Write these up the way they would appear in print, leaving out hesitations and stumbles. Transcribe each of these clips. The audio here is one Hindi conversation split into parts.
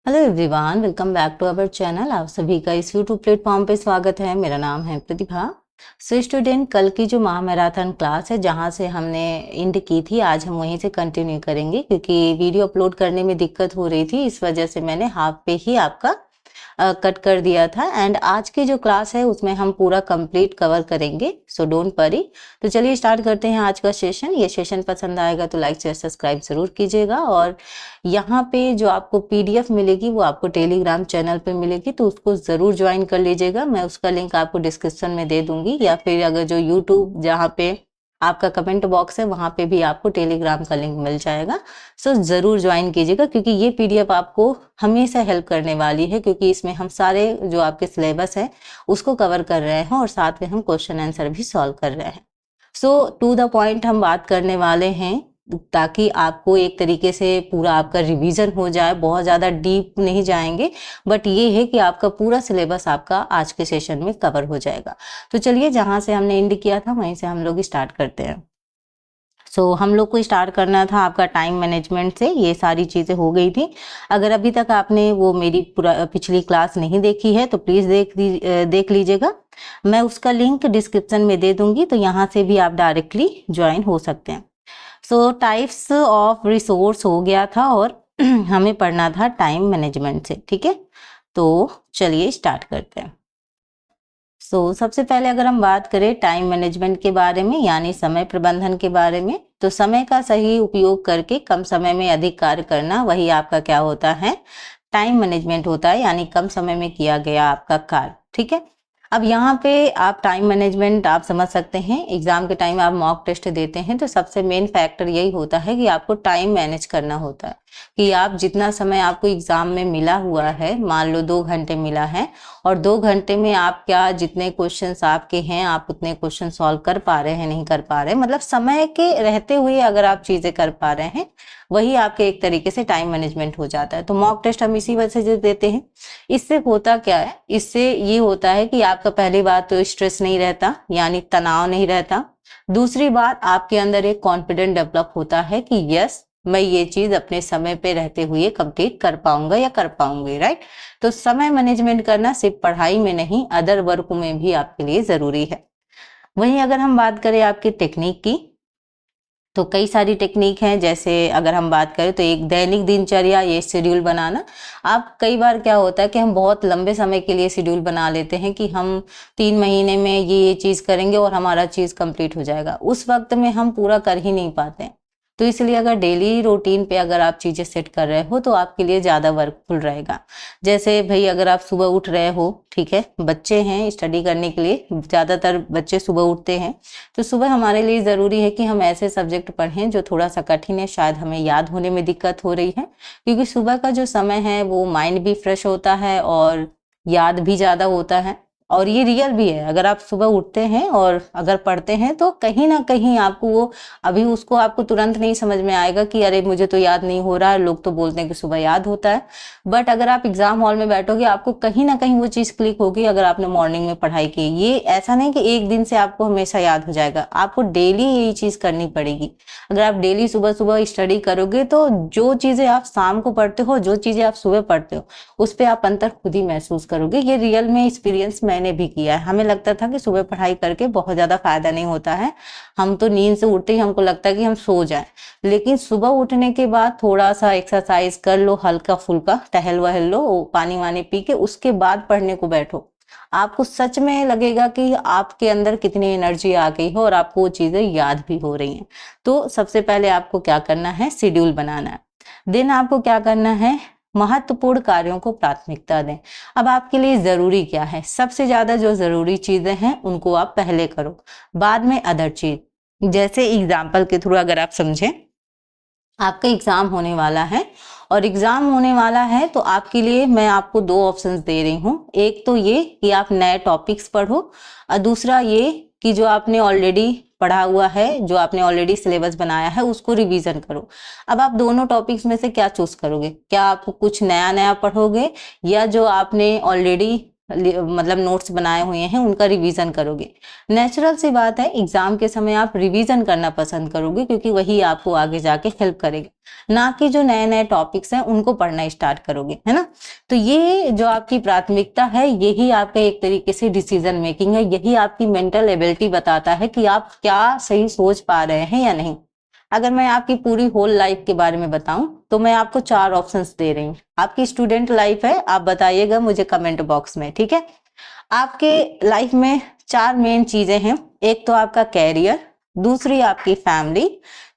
Hello everyone, welcome back to our channel. आप सभी का इस यूट्यूब प्लेटफॉर्म पे स्वागत है। मेरा नाम है प्रतिभा। सो स्टूडेंट, कल की जो महामैराथन क्लास है जहां से हमने एंड की थी, आज हम वहीं से कंटिन्यू करेंगे क्योंकि वीडियो अपलोड करने में दिक्कत हो रही थी। इस वजह से मैंने हाफ पे ही आपका कट कर दिया था। एंड आज की जो क्लास है उसमें हम पूरा कंप्लीट कवर करेंगे, सो डोंट वरी। तो चलिए स्टार्ट करते हैं आज का सेशन। ये सेशन पसंद आएगा तो लाइक शेयर सब्सक्राइब जरूर कीजिएगा। और यहाँ पे जो आपको पीडीएफ मिलेगी वो आपको टेलीग्राम चैनल पे मिलेगी, तो उसको ज़रूर ज्वाइन कर लीजिएगा। मैं उसका लिंक आपको डिस्क्रिप्शन में दे दूंगी, या फिर अगर जो यूट्यूब जहाँ पे आपका कमेंट बॉक्स है वहाँ पे भी आपको टेलीग्राम का लिंक मिल जाएगा। सो ज़रूर ज्वाइन कीजिएगा क्योंकि ये पीडीएफ आपको हमेशा हेल्प करने वाली है, क्योंकि इसमें हम सारे जो आपके सिलेबस है उसको कवर कर रहे हैं और साथ में हम क्वेश्चन आंसर भी सॉल्व कर रहे हैं। सो टू द पॉइंट हम बात करने वाले हैं ताकि आपको एक तरीके से पूरा आपका रिवीजन हो जाए। बहुत ज़्यादा डीप नहीं जाएंगे, बट ये है कि आपका पूरा सिलेबस आपका आज के सेशन में कवर हो जाएगा। तो चलिए, जहाँ से हमने एंड किया था वहीं से हम लोग स्टार्ट करते हैं। हम लोग को स्टार्ट करना था आपका टाइम मैनेजमेंट से। ये सारी चीज़ें हो गई थी। अगर अभी तक आपने वो मेरी पूरा पिछली क्लास नहीं देखी है तो प्लीज़ देख लीजिएगा। मैं उसका लिंक डिस्क्रिप्शन में दे दूंगी, तो यहाँ से भी आप डायरेक्टली ज्वाइन हो सकते हैं। टाइप्स ऑफ रिसोर्स हो गया था और हमें पढ़ना था टाइम मैनेजमेंट से। ठीक है, तो चलिए स्टार्ट करते हैं। सबसे पहले अगर हम बात करें टाइम मैनेजमेंट के बारे में, यानी समय प्रबंधन के बारे में, तो समय का सही उपयोग करके कम समय में अधिक कार्य करना, वही आपका क्या होता है, टाइम मैनेजमेंट होता है, यानी कम समय में किया गया आपका कार्य। ठीक है, अब यहाँ पे आप टाइम मैनेजमेंट आप समझ सकते हैं। एग्जाम के टाइम आप मॉक टेस्ट देते हैं तो सबसे मेन फैक्टर यही होता है कि आपको टाइम मैनेज करना होता है कि आप जितना समय आपको एग्जाम में मिला हुआ है, मान लो 2 घंटे मिला है, और 2 घंटे में आप क्या जितने क्वेश्चंस आपके हैं आप उतने क्वेश्चन सॉल्व कर पा रहे हैं, नहीं कर पा रहे हैं, मतलब समय के रहते हुए अगर आप चीजें कर पा रहे हैं, वही आपके एक तरीके से टाइम मैनेजमेंट हो जाता है। तो मॉक टेस्ट हम इसी वजह से देते हैं। इससे होता क्या है, इससे ये होता है कि आपका पहली बात तो स्ट्रेस नहीं रहता, यानी तनाव नहीं रहता। दूसरी बात, आपके अंदर एक कॉन्फिडेंट डेवलप होता है कि यस, मैं ये चीज अपने समय पे रहते हुए कंप्लीट कर पाऊंगा या कर पाऊंगी। राइट, तो समय मैनेजमेंट करना सिर्फ पढ़ाई में नहीं, अदर वर्क में भी आपके लिए जरूरी है। वहीं अगर हम बात करें आपकी टेक्निक की, तो कई सारी टेक्निक हैं। जैसे अगर हम बात करें तो एक दैनिक दिनचर्या, ये शेड्यूल बनाना। आप कई बार क्या होता है कि हम बहुत लंबे समय के लिए शेड्यूल बना लेते हैं कि हम 3 महीने में ये चीज़ करेंगे और हमारा चीज़ कंप्लीट हो जाएगा। उस वक्त में हम पूरा कर ही नहीं पाते हैं। तो इसलिए अगर डेली रूटीन पे अगर आप चीज़ें सेट कर रहे हो तो आपके लिए ज़्यादा वर्कफुल रहेगा। जैसे भाई, अगर आप सुबह उठ रहे हो, ठीक है, बच्चे हैं, स्टडी करने के लिए ज़्यादातर बच्चे सुबह उठते हैं, तो सुबह हमारे लिए ज़रूरी है कि हम ऐसे सब्जेक्ट पढ़ें जो थोड़ा सा कठिन है, शायद हमें याद होने में दिक्कत हो रही है, क्योंकि सुबह का जो समय है वो माइंड भी फ्रेश होता है और याद भी ज़्यादा होता है। और ये रियल भी है, अगर आप सुबह उठते हैं और अगर पढ़ते हैं तो कहीं ना कहीं आपको वो, अभी उसको आपको तुरंत नहीं समझ में आएगा कि अरे मुझे तो याद नहीं हो रहा है, लोग तो बोलते हैं कि सुबह याद होता है, बट अगर आप एग्जाम हॉल में बैठोगे आपको कहीं ना कहीं वो चीज़ क्लिक होगी अगर आपने मॉर्निंग में पढ़ाई की। ये ऐसा नहीं कि एक दिन से आपको हमेशा याद हो जाएगा, आपको डेली यही चीज़ करनी पड़ेगी। अगर आप डेली सुबह सुबह स्टडी करोगे तो जो चीज़ें आप शाम को पढ़ते हो, जो चीज़ें आप सुबह पढ़ते हो, उस पर आप अंतर खुद ही महसूस करोगे। ये रियल में एक्सपीरियंस मैंने भी किया है। हमें लगता था कि सुबह पढ़ाई करके बहुत ज़्यादा फायदा नहीं होता है, हम तो नींद से उठते ही हमको लगता है कि हम सो जाएं, लेकिन सुबह उठने के बाद थोड़ा सा एक्सरसाइज कर लो, हल्का फुल्का टहल वहल लो, पानी वानी पी के उसके बाद पढ़ने को बैठो, आपको सच में लगेगा कि आपके अंदर कितनी एनर्जी आ गई हो और आपको वो चीज़ें याद भी हो रही हैं। तो सबसे पहले आपको क्या करना है, शेड्यूल बनाना है। देन आपको क्या करना है, महत्वपूर्ण कार्यों को प्राथमिकता दें। अब आपके लिए जरूरी क्या है, सबसे ज्यादा जो जरूरी चीजें हैं उनको आप पहले करो, बाद में अदर चीज। जैसे एग्जाम्पल के थ्रू अगर आप समझें, आपका एग्जाम होने वाला है और एग्जाम होने वाला है तो आपके लिए मैं आपको 2 ऑप्शंस दे रही हूँ। एक तो ये कि आप नए टॉपिक्स पढ़ो, और दूसरा ये कि जो आपने ऑलरेडी पढ़ा हुआ है, जो आपने ऑलरेडी सिलेबस बनाया है, उसको रिवीजन करो। अब आप दोनों टॉपिक्स में से क्या चूज करोगे? क्या आप कुछ नया नया पढ़ोगे या जो आपने ऑलरेडी मतलब नोट्स बनाए हुए हैं उनका रिवीजन करोगे। नेचुरल सी बात है, एग्जाम के समय आप रिवीजन करना पसंद करोगे क्योंकि वही आपको आगे जाके हेल्प करेगा, ना कि जो नए नए टॉपिक्स हैं उनको पढ़ना स्टार्ट करोगे, है ना। तो ये जो आपकी प्राथमिकता है, यही आपका एक तरीके से डिसीजन मेकिंग है, यही आपकी मेंटल एबिलिटी बताता है कि आप क्या सही सोच पा रहे हैं या नहीं। अगर मैं आपकी पूरी होल लाइफ के बारे में बताऊं तो मैं आपको 4 ऑप्शंस दे रही हूँ। आपकी स्टूडेंट लाइफ है, आप बताइएगा मुझे कमेंट बॉक्स में, ठीक है। आपके लाइफ में 4 मेन चीजें हैं। एक तो आपका कैरियर, दूसरी आपकी फैमिली,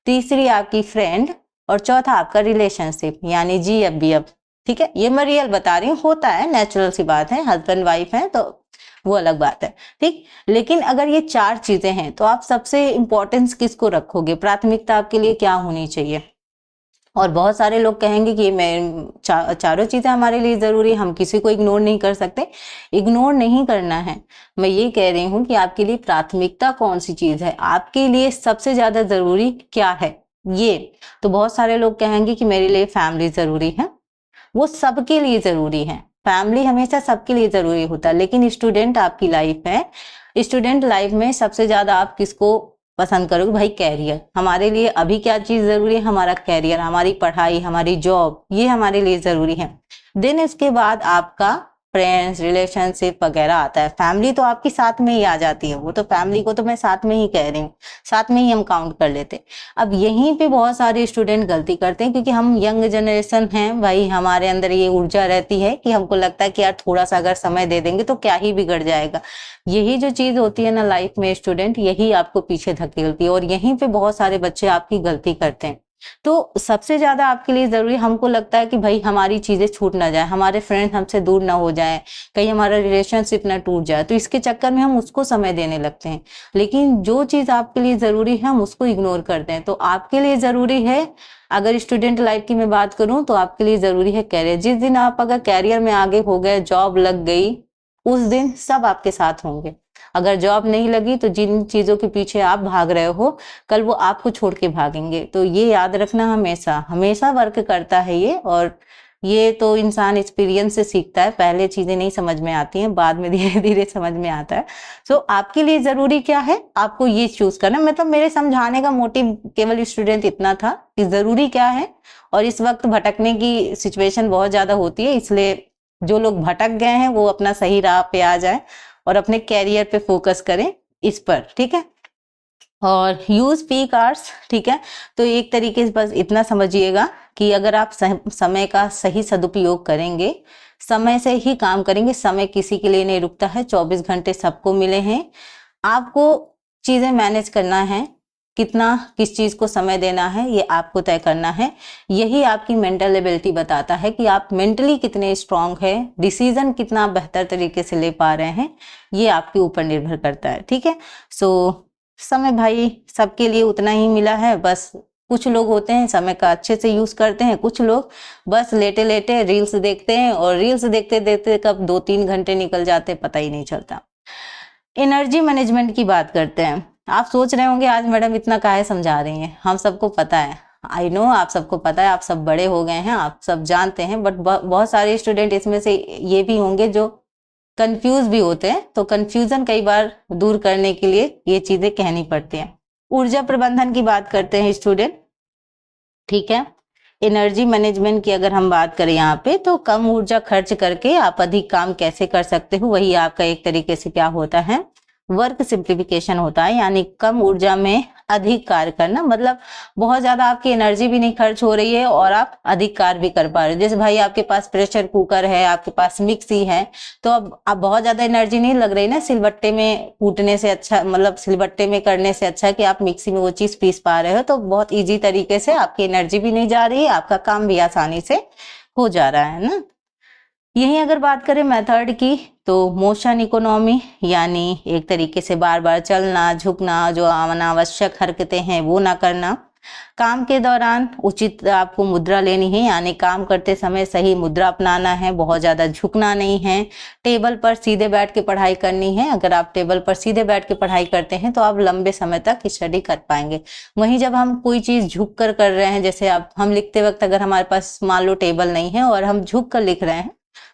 तीसरी आपकी फ्रेंड और चौथा आपका रिलेशनशिप यानी GF-BF, ठीक है। ये मैं रियल बता रही हूँ, होता है, नेचुरल सी बात है, हस्बैंड वाइफ है तो वो अलग बात है, ठीक। लेकिन अगर ये 4 चीजें हैं तो आप सबसे इंपॉर्टेंस किसको रखोगे, प्राथमिकता आपके लिए क्या होनी चाहिए। और बहुत सारे लोग कहेंगे कि चारों चीजें हमारे लिए जरूरी है, हम किसी को इग्नोर नहीं कर सकते। इग्नोर नहीं करना है, मैं ये कह रही हूँ कि आपके लिए प्राथमिकता कौन सी चीज है, आपके लिए सबसे ज्यादा जरूरी क्या है ये। तो बहुत सारे लोग कहेंगे कि मेरे लिए फैमिली जरूरी है, वो सबके लिए जरूरी है, फैमिली हमेशा सबके लिए जरूरी होता है। लेकिन स्टूडेंट आपकी लाइफ है, स्टूडेंट लाइफ में सबसे ज्यादा आप किसको पसंद करोगे, भाई कैरियर। हमारे लिए अभी क्या चीज जरूरी है, हमारा कैरियर, हमारी पढ़ाई, हमारी जॉब, ये हमारे लिए जरूरी है। देन इसके बाद आपका फ्रेंड्स, रिलेशनशिप वगैरह आता है। फैमिली तो आपकी साथ में ही आ जाती है, वो तो फैमिली को तो मैं साथ में ही कह रही हूँ, साथ में ही हम काउंट कर लेते। अब यहीं पे बहुत सारे स्टूडेंट गलती करते हैं क्योंकि हम यंग जनरेशन हैं भाई, हमारे अंदर ये ऊर्जा रहती है कि हमको लगता है कि यार थोड़ा सा अगर समय दे देंगे तो क्या ही बिगड़ जाएगा। यही जो चीज होती है ना लाइफ में स्टूडेंट, यही आपको पीछे धकेलती है और यहीं पे बहुत सारे बच्चे आपकी गलती करते हैं। तो सबसे ज्यादा आपके लिए जरूरी, हमको लगता है कि भाई हमारी चीजें छूट ना जाए, हमारे फ्रेंड्स हमसे दूर ना हो जाए, कहीं हमारा रिलेशनशिप ना टूट जाए, तो इसके चक्कर में हम उसको समय देने लगते हैं। लेकिन जो चीज आपके लिए जरूरी है हम उसको इग्नोर करते हैं। तो आपके लिए जरूरी है, अगर स्टूडेंट लाइफ की मैं बात करूं तो आपके लिए जरूरी है कैरियर। जिस दिन आप अगर कैरियर में आगे हो गए, जॉब लग गई, उस दिन सब आपके साथ होंगे। अगर जॉब नहीं लगी तो जिन चीजों के पीछे आप भाग रहे हो, कल वो आपको छोड़ के भागेंगे। तो ये याद रखना, हमेशा हमेशा वर्क करता है ये, और ये तो इंसान एक्सपीरियंस से सीखता है। पहले चीजें नहीं समझ में आती हैं, बाद में धीरे धीरे समझ में आता है। सो आपके लिए जरूरी क्या है, आपको ये चूज करना। मतलब मेरे समझाने का मोटिव केवल स्टूडेंट इतना था कि जरूरी क्या है। और इस वक्त भटकने की सिचुएशन बहुत ज्यादा होती है, इसलिए जो लोग भटक गए हैं वो अपना सही राह पे आ जाए और अपने कैरियर पे फोकस करें, इस पर, ठीक है। और यूज पीक आवर्स, ठीक है। तो एक तरीके से बस इतना समझिएगा कि अगर आप समय का सही सदुपयोग करेंगे, समय से ही काम करेंगे, समय किसी के लिए नहीं रुकता है, 24 घंटे सबको मिले हैं। आपको चीजें मैनेज करना है, कितना किस चीज को समय देना है ये आपको तय करना है। यही आपकी मेंटल एबिलिटी बताता है कि आप मेंटली कितने स्ट्रांग है, डिसीजन कितना बेहतर तरीके से ले पा रहे हैं, ये आपके ऊपर निर्भर करता है, ठीक है। सो समय भाई सबके लिए उतना ही मिला है, बस कुछ लोग होते हैं समय का अच्छे से यूज करते हैं, कुछ लोग बस लेटे लेटे रील्स देखते हैं और रील्स देखते देखते कब 2-3 घंटे निकल जाते पता ही नहीं चलता। एनर्जी मैनेजमेंट की बात करते हैं। आप सोच रहे होंगे आज मैडम इतना काहे समझा रही हैं, हम सबको पता है, आई नो आप सबको पता है, आप सब बड़े हो गए हैं, आप सब जानते हैं, बट बहुत सारे स्टूडेंट इसमें से ये भी होंगे जो कंफ्यूज भी होते हैं। तो कंफ्यूजन कई बार दूर करने के लिए ये चीजें कहनी पड़ती हैं। ऊर्जा प्रबंधन की बात करते हैं स्टूडेंट, ठीक है। एनर्जी मैनेजमेंट की अगर हम बात करें यहाँ पे, तो कम ऊर्जा खर्च करके आप अधिक काम कैसे कर सकते हो, वही आपका एक तरीके से क्या होता है, वर्क सिंप्लीफिकेशन होता है। यानी कम ऊर्जा में अधिक कार्य करना, मतलब बहुत ज्यादा आपकी एनर्जी भी नहीं खर्च हो रही है और आप अधिक कार्य भी कर पा रहे हो। जैसे भाई आपके पास प्रेशर कुकर है, आपके पास मिक्सी है, तो अब आप बहुत ज्यादा एनर्जी नहीं लग रही ना सिलबट्टे में कूटने से, अच्छा मतलब सिलबट्टे में करने से अच्छा है कि आप मिक्सी में वो चीज पीस पा रहे हो, तो बहुत ईजी तरीके से आपकी एनर्जी भी नहीं जा रही है, आपका काम भी आसानी से हो जा रहा है ना। यही अगर बात करें मेथड की, तो मोशन इकोनॉमी, यानी एक तरीके से बार बार चलना, झुकना, जो अनावश्यक हरकतें हैं वो ना करना। काम के दौरान उचित आपको मुद्रा लेनी है, यानी काम करते समय सही मुद्रा अपनाना है, बहुत ज्यादा झुकना नहीं है। टेबल पर सीधे बैठ के पढ़ाई करनी है, अगर आप टेबल पर सीधे बैठ के पढ़ाई करते हैं तो आप लंबे समय तक स्टडी कर पाएंगे। वहीं जब हम कोई चीज झुक कर रहे हैं, जैसे आप हम लिखते वक्त अगर हमारे पास मान लो टेबल नहीं है और हम झुक कर लिख रहे हैं,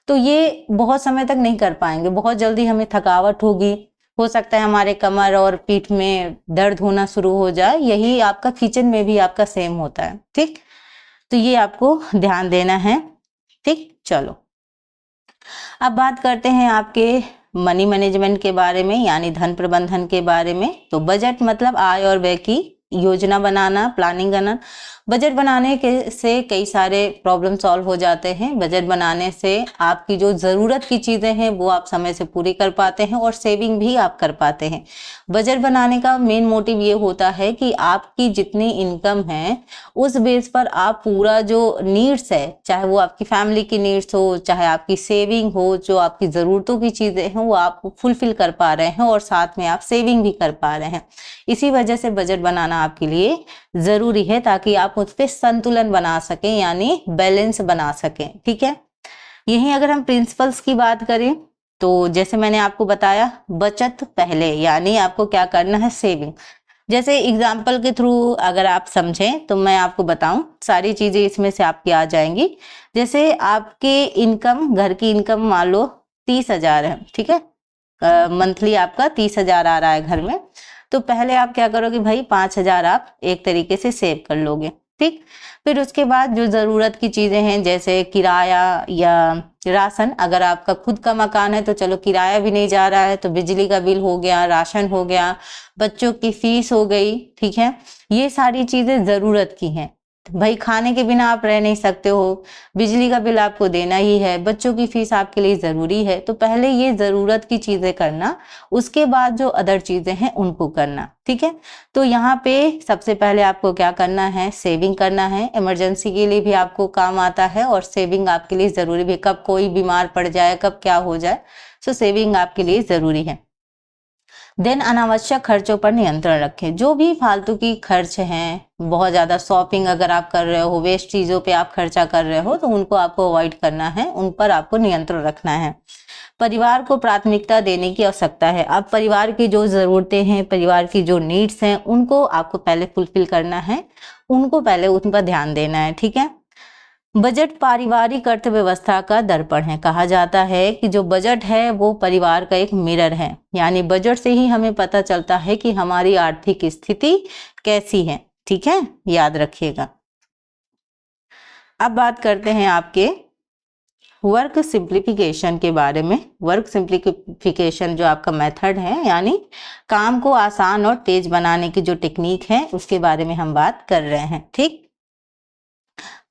तो ये बहुत समय तक नहीं कर पाएंगे, बहुत जल्दी हमें थकावट होगी, हो सकता है हमारे कमर और पीठ में दर्द होना शुरू हो जाए। यही आपका किचन में भी आपका सेम होता है, ठीक। तो ये आपको ध्यान देना है, ठीक। चलो अब बात करते हैं आपके मनी मैनेजमेंट के बारे में, यानी धन प्रबंधन के बारे में। तो बजट मतलब आय और व्यय की योजना बनाना, प्लानिंग करना। बजट बनाने के से कई सारे प्रॉब्लम सॉल्व हो जाते हैं। बजट बनाने से आपकी जो ज़रूरत की चीज़ें हैं वो आप समय से पूरी कर पाते हैं और सेविंग भी आप कर पाते हैं। बजट बनाने का मेन मोटिव ये होता है कि आपकी जितनी इनकम है उस बेस पर आप पूरा जो नीड्स है, चाहे वो आपकी फैमिली की नीड्स हो, चाहे आपकी सेविंग हो, जो आपकी ज़रूरतों की चीज़ें हैं वो आप फुलफिल कर पा रहे हैं और साथ में आप सेविंग भी कर पा रहे हैं। इसी वजह से बजट बनाना आपके लिए ज़रूरी है, ताकि आप उस पर संतुलन बना सकें, यानी बैलेंस बना सकें, ठीक है। यहीं अगर हम प्रिंसिपल्स की बात करें तो जैसे मैंने आपको बताया, बचत पहले, यानी आपको क्या करना है, सेविंग। जैसे एग्जाम्पल के थ्रू अगर आप समझें तो मैं आपको बताऊं, सारी चीजें इसमें से आपकी आ जाएंगी। जैसे आपके इनकम, घर की इनकम मान लो 30,000 है, ठीक है। मंथली आपका 30,000 आ रहा है घर में। तो पहले आप क्या करोगे भाई, 5,000 आप एक तरीके से सेव कर लोगे, ठीक। फिर उसके बाद जो ज़रूरत की चीज़ें हैं, जैसे किराया या राशन, अगर आपका खुद का मकान है तो चलो किराया भी नहीं जा रहा है, तो बिजली का बिल हो गया, राशन हो गया, बच्चों की फीस हो गई, ठीक है। ये सारी चीज़ें ज़रूरत की हैं। भाई खाने के बिना आप रह नहीं सकते हो, बिजली का बिल आपको देना ही है, बच्चों की फीस आपके लिए ज़रूरी है। तो पहले ये ज़रूरत की चीज़ें करना, उसके बाद जो अदर चीज़ें हैं उनको करना, ठीक है। तो यहाँ पे सबसे पहले आपको क्या करना है, सेविंग करना है। इमरजेंसी के लिए भी आपको काम आता है और सेविंग आपके लिए ज़रूरी भी, कब कोई बीमार पड़ जाए, कब क्या हो जाए, सो सेविंग आपके लिए ज़रूरी है। देन अनावश्यक खर्चों पर नियंत्रण रखें। जो भी फालतू की खर्च हैं, बहुत ज़्यादा शॉपिंग अगर आप कर रहे हो, वेस्ट चीज़ों पे आप खर्चा कर रहे हो, तो उनको आपको अवॉइड करना है, उन पर आपको नियंत्रण रखना है। परिवार को प्राथमिकता देने की आवश्यकता है। अब परिवार की जो ज़रूरतें हैं, परिवार की जो नीड्स हैं, उनको आपको पहले फुलफिल करना है, उनको पहले उन पर ध्यान देना है, ठीक है। बजट पारिवारिक अर्थव्यवस्था का दर्पण है। कहा जाता है कि जो बजट है वो परिवार का एक मिरर है, यानी बजट से ही हमें पता चलता है कि हमारी आर्थिक स्थिति कैसी है, ठीक है, याद रखिएगा। अब बात करते हैं आपके वर्क सिंप्लीफिकेशन के बारे में। वर्क सिंप्लीफिकेशन जो आपका मेथड है, यानी काम को आसान और तेज बनाने की जो टेक्निक है, उसके बारे में हम बात कर रहे हैं, ठीक।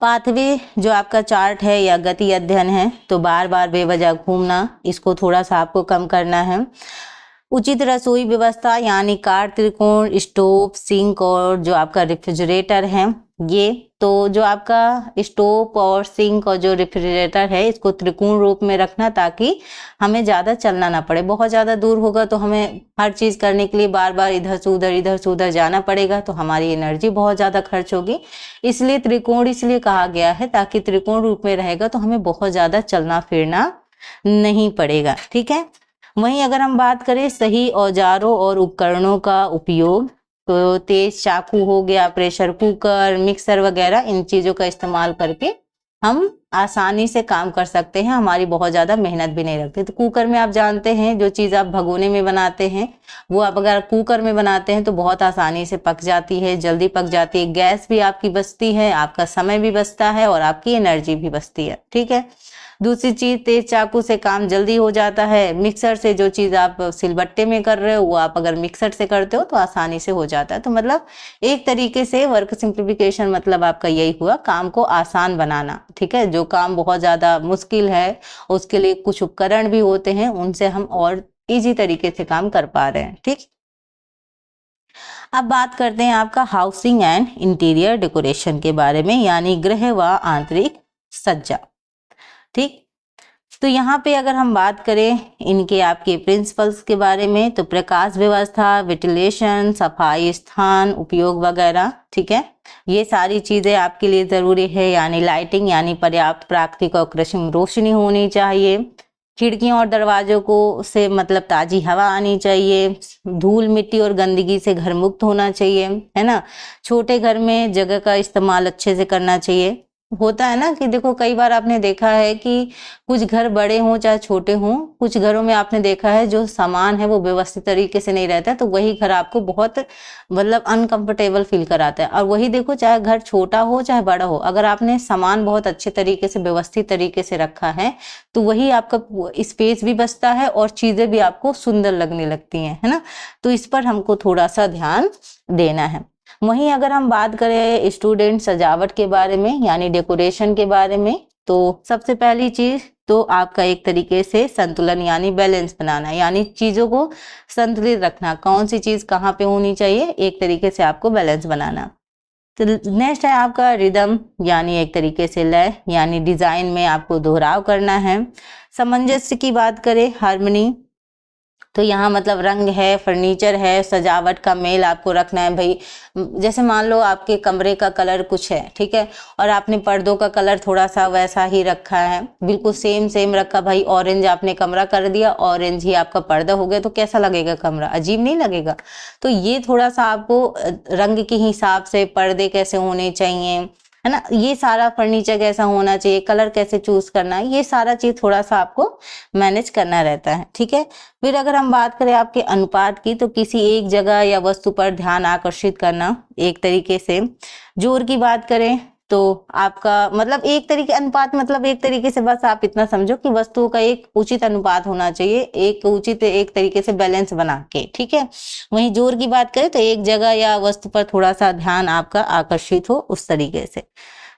पाथवे जो आपका चार्ट है या गति अध्ययन है, तो बार बार बेवजह घूमना, इसको थोड़ा सा आपको कम करना है। उचित रसोई व्यवस्था, यानी कार, त्रिकोण, स्टोव, सिंक और जो आपका रेफ्रिजरेटर है, ये तो जो आपका स्टोव और सिंक और जो रेफ्रिजरेटर है, इसको त्रिकोण रूप में रखना, ताकि हमें ज़्यादा चलना ना पड़े। बहुत ज़्यादा दूर होगा तो हमें हर चीज़ करने के लिए बार बार इधर से उधर जाना पड़ेगा, तो हमारी एनर्जी बहुत ज़्यादा खर्च होगी। इसलिए त्रिकोण इसलिए कहा गया है, ताकि त्रिकोण रूप में रहेगा तो हमें बहुत ज़्यादा चलना फिरना नहीं पड़ेगा, ठीक है। वहीं अगर हम बात करें सही औजारों और उपकरणों का उपयोग, तो तेज चाकू हो गया, प्रेशर कुकर, मिक्सर वगैरह, इन चीज़ों का इस्तेमाल करके हम आसानी से काम कर सकते हैं, हमारी बहुत ज़्यादा मेहनत भी नहीं लगती। तो कुकर में आप जानते हैं, जो चीज़ आप भगोने में बनाते हैं वो आप अगर कुकर में बनाते हैं तो बहुत आसानी से पक जाती है, जल्दी पक जाती है, गैस भी आपकी बचती है, आपका समय भी बचता है और आपकी एनर्जी भी बचती है, ठीक है। दूसरी चीज, तेज चाकू से काम जल्दी हो जाता है। मिक्सर से जो चीज आप सिलबट्टे में कर रहे हो वो आप अगर मिक्सर से करते हो तो आसानी से हो जाता है। तो मतलब एक तरीके से वर्क सिंप्लीफिकेशन मतलब आपका यही हुआ, काम को आसान बनाना, ठीक है। जो काम बहुत ज्यादा मुश्किल है उसके लिए कुछ उपकरण भी होते हैं, उनसे हम और इजी तरीके से काम कर पा रहे हैं, ठीक। अब बात करते हैं आपका हाउसिंग एंड इंटीरियर डेकोरेशन के बारे में, यानी गृह व आंतरिक सज्जा, ठीक। तो यहाँ पे अगर हम बात करें इनके आपके प्रिंसिपल्स के बारे में, तो प्रकाश व्यवस्था, वेंटिलेशन, सफाई स्थान उपयोग वगैरह, ठीक है, ये सारी चीजें आपके लिए जरूरी है। यानी लाइटिंग, यानी पर्याप्त प्राकृतिक और कृत्रिम रोशनी होनी चाहिए। खिड़कियों और दरवाजों को से मतलब ताजी हवा आनी चाहिए। धूल, मिट्टी और गंदगी से घर मुक्त होना चाहिए, है ना। छोटे घर में जगह का इस्तेमाल अच्छे से करना चाहिए। होता है ना कि देखो कई बार आपने देखा है कि कुछ घर बड़े हों चाहे छोटे हों, कुछ घरों में आपने देखा है जो सामान है वो व्यवस्थित तरीके से नहीं रहता है, तो वही घर आपको बहुत मतलब अनकंफर्टेबल फील कराता है। और वही देखो चाहे घर छोटा हो चाहे बड़ा हो, अगर आपने सामान बहुत अच्छे तरीके से व्यवस्थित तरीके से रखा है तो वही आपका स्पेस भी बचता है और चीजें भी आपको सुंदर लगने लगती हैं, है ना। तो इस पर हमको थोड़ा सा ध्यान देना है। वहीं अगर हम बात करें स्टूडेंट सजावट के बारे में यानी डेकोरेशन के बारे में, तो सबसे पहली चीज तो आपका एक तरीके से संतुलन यानी बैलेंस बनाना, यानी चीजों को संतुलित रखना, कौन सी चीज कहाँ पे होनी चाहिए, एक तरीके से आपको बैलेंस बनाना। तो नेक्स्ट है आपका रिदम यानी एक तरीके से लय, यानी डिजाइन में आपको दोहराव करना है। सामंजस्य की बात करें, हार्मनी, तो यहाँ मतलब रंग है, फर्नीचर है, सजावट का मेल आपको रखना है भाई। जैसे मान लो आपके कमरे का कलर कुछ है, ठीक है, और आपने पर्दों का कलर थोड़ा सा वैसा ही रखा है, बिल्कुल सेम सेम रखा भाई, ऑरेंज आपने कमरा कर दिया, ऑरेंज ही आपका पर्दा हो गया, तो कैसा लगेगा कमरा, अजीब नहीं लगेगा। तो ये थोड़ा सा आपको रंग के हिसाब से पर्दे कैसे होने चाहिए, है ना, ये सारा फर्नीचर कैसा होना चाहिए, कलर कैसे चूज करना है, ये सारा चीज थोड़ा सा आपको मैनेज करना रहता है, ठीक है। फिर अगर हम बात करें आपके अनुपात की, तो किसी एक जगह या वस्तु पर ध्यान आकर्षित करना, एक तरीके से जोर की बात करें तो आपका मतलब एक तरीके अनुपात मतलब एक तरीके से बस आप इतना समझो कि वस्तुओं का एक उचित अनुपात होना चाहिए, एक उचित एक तरीके से बैलेंस बना के, ठीक है। वहीं जोर की बात करें तो एक जगह या वस्तु पर थोड़ा सा ध्यान आपका आकर्षित हो उस तरीके से।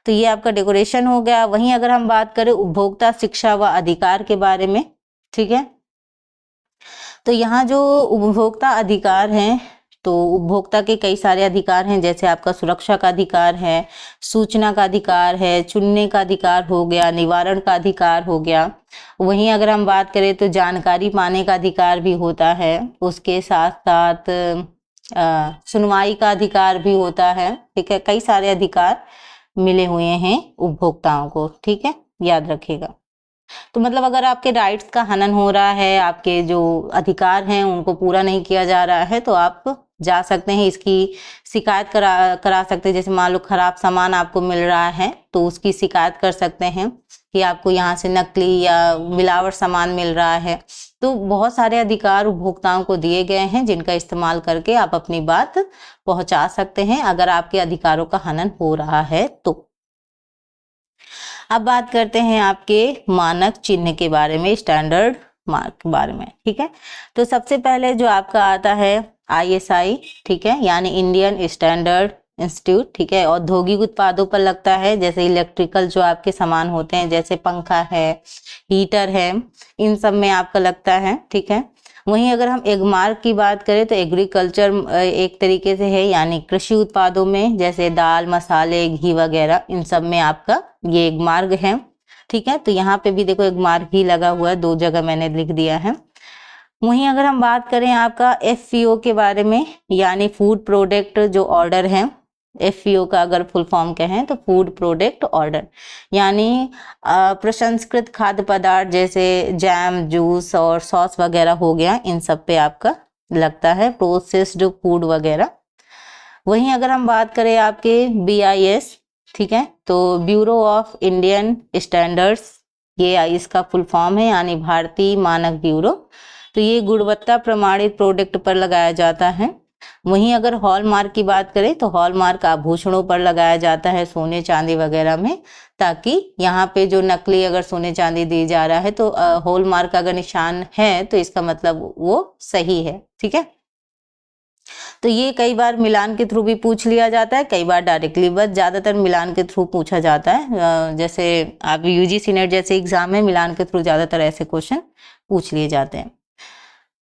तो ये आपका डेकोरेशन हो गया। वहीं अगर हम बात करें उपभोक्ता शिक्षा व अधिकार के बारे में, ठीक है, तो यहाँ जो उपभोक्ता अधिकार हैं, तो उपभोक्ता के कई सारे अधिकार हैं, जैसे आपका सुरक्षा का अधिकार है, सूचना का अधिकार है, चुनने का अधिकार हो गया, निवारण का अधिकार हो गया। वहीं अगर हम बात करें तो जानकारी पाने का अधिकार भी होता है, उसके साथ साथ सुनवाई का अधिकार भी होता है, ठीक है। कई सारे अधिकार मिले हुए हैं उपभोक्ताओं को, ठीक है, याद रखिएगा। तो मतलब अगर आपके राइट्स का हनन हो रहा है, आपके जो अधिकार हैं उनको पूरा नहीं किया जा रहा है, तो आप जा सकते हैं, इसकी शिकायत करा सकते हैं। जैसे मान लो खराब सामान आपको मिल रहा है तो उसकी शिकायत कर सकते हैं कि आपको यहाँ से नकली या मिलावट सामान मिल रहा है। तो बहुत सारे अधिकार उपभोक्ताओं को दिए गए हैं जिनका इस्तेमाल करके आप अपनी बात पहुंचा सकते हैं अगर आपके अधिकारों का हनन हो रहा है तो। अब बात करते हैं आपके मानक चिन्ह के बारे में, स्टैंडर्ड मार्क के बारे में, ठीक है। तो सबसे पहले जो आपका आता है ISI, ठीक है, यानी इंडियन स्टैंडर्ड इंस्टीट्यूट, ठीक है। औद्योगिक उत्पादों पर लगता है, जैसे इलेक्ट्रिकल जो आपके सामान होते हैं, जैसे पंखा है, हीटर है, इन सब में आपका लगता है, ठीक है। वहीं अगर हम एगमार्क की बात करें तो एग्रीकल्चर एक तरीके से है, यानी कृषि उत्पादों में, जैसे दाल, मसाले, घी वगैरह, इन सब में आपका ये एगमार्क है, ठीक है। तो यहाँ पे भी देखो एगमार्क ही लगा हुआ है, 2 जगह मैंने लिख दिया है। वहीं अगर हम बात करें आपका FPO के बारे में, यानी फूड प्रोडक्ट जो ऑर्डर है, FPO का अगर फुल फॉर्म कहें तो फूड प्रोडक्ट ऑर्डर, यानी प्रसंस्कृत खाद्य पदार्थ जैसे जैम, जूस और सॉस वगैरह हो गया, इन सब पे आपका लगता है, प्रोसेस्ड फूड वगैरह। वहीं अगर हम बात करें आपके BIS, ठीक है, तो ब्यूरो ऑफ इंडियन स्टैंडर्ड्स, ये इसका फुल फॉर्म है, यानी भारतीय मानक ब्यूरो। तो ये गुणवत्ता प्रमाणित प्रोडक्ट पर लगाया जाता है। वहीं अगर हॉलमार्क की बात करें तो हॉलमार्क आभूषणों पर लगाया जाता है, सोने चांदी वगैरह में, ताकि यहाँ पे जो नकली अगर सोने चांदी दी जा रहा है तो हॉलमार्क अगर निशान है तो इसका मतलब वो सही है, ठीक है। तो ये कई बार मिलान के थ्रू भी पूछ लिया जाता है, कई बार डायरेक्टली, बस ज्यादातर मिलान के थ्रू पूछा जाता है। जैसे आप UGC नेट जैसे एग्जाम में मिलान के थ्रू ज्यादातर ऐसे क्वेश्चन पूछ लिए जाते हैं।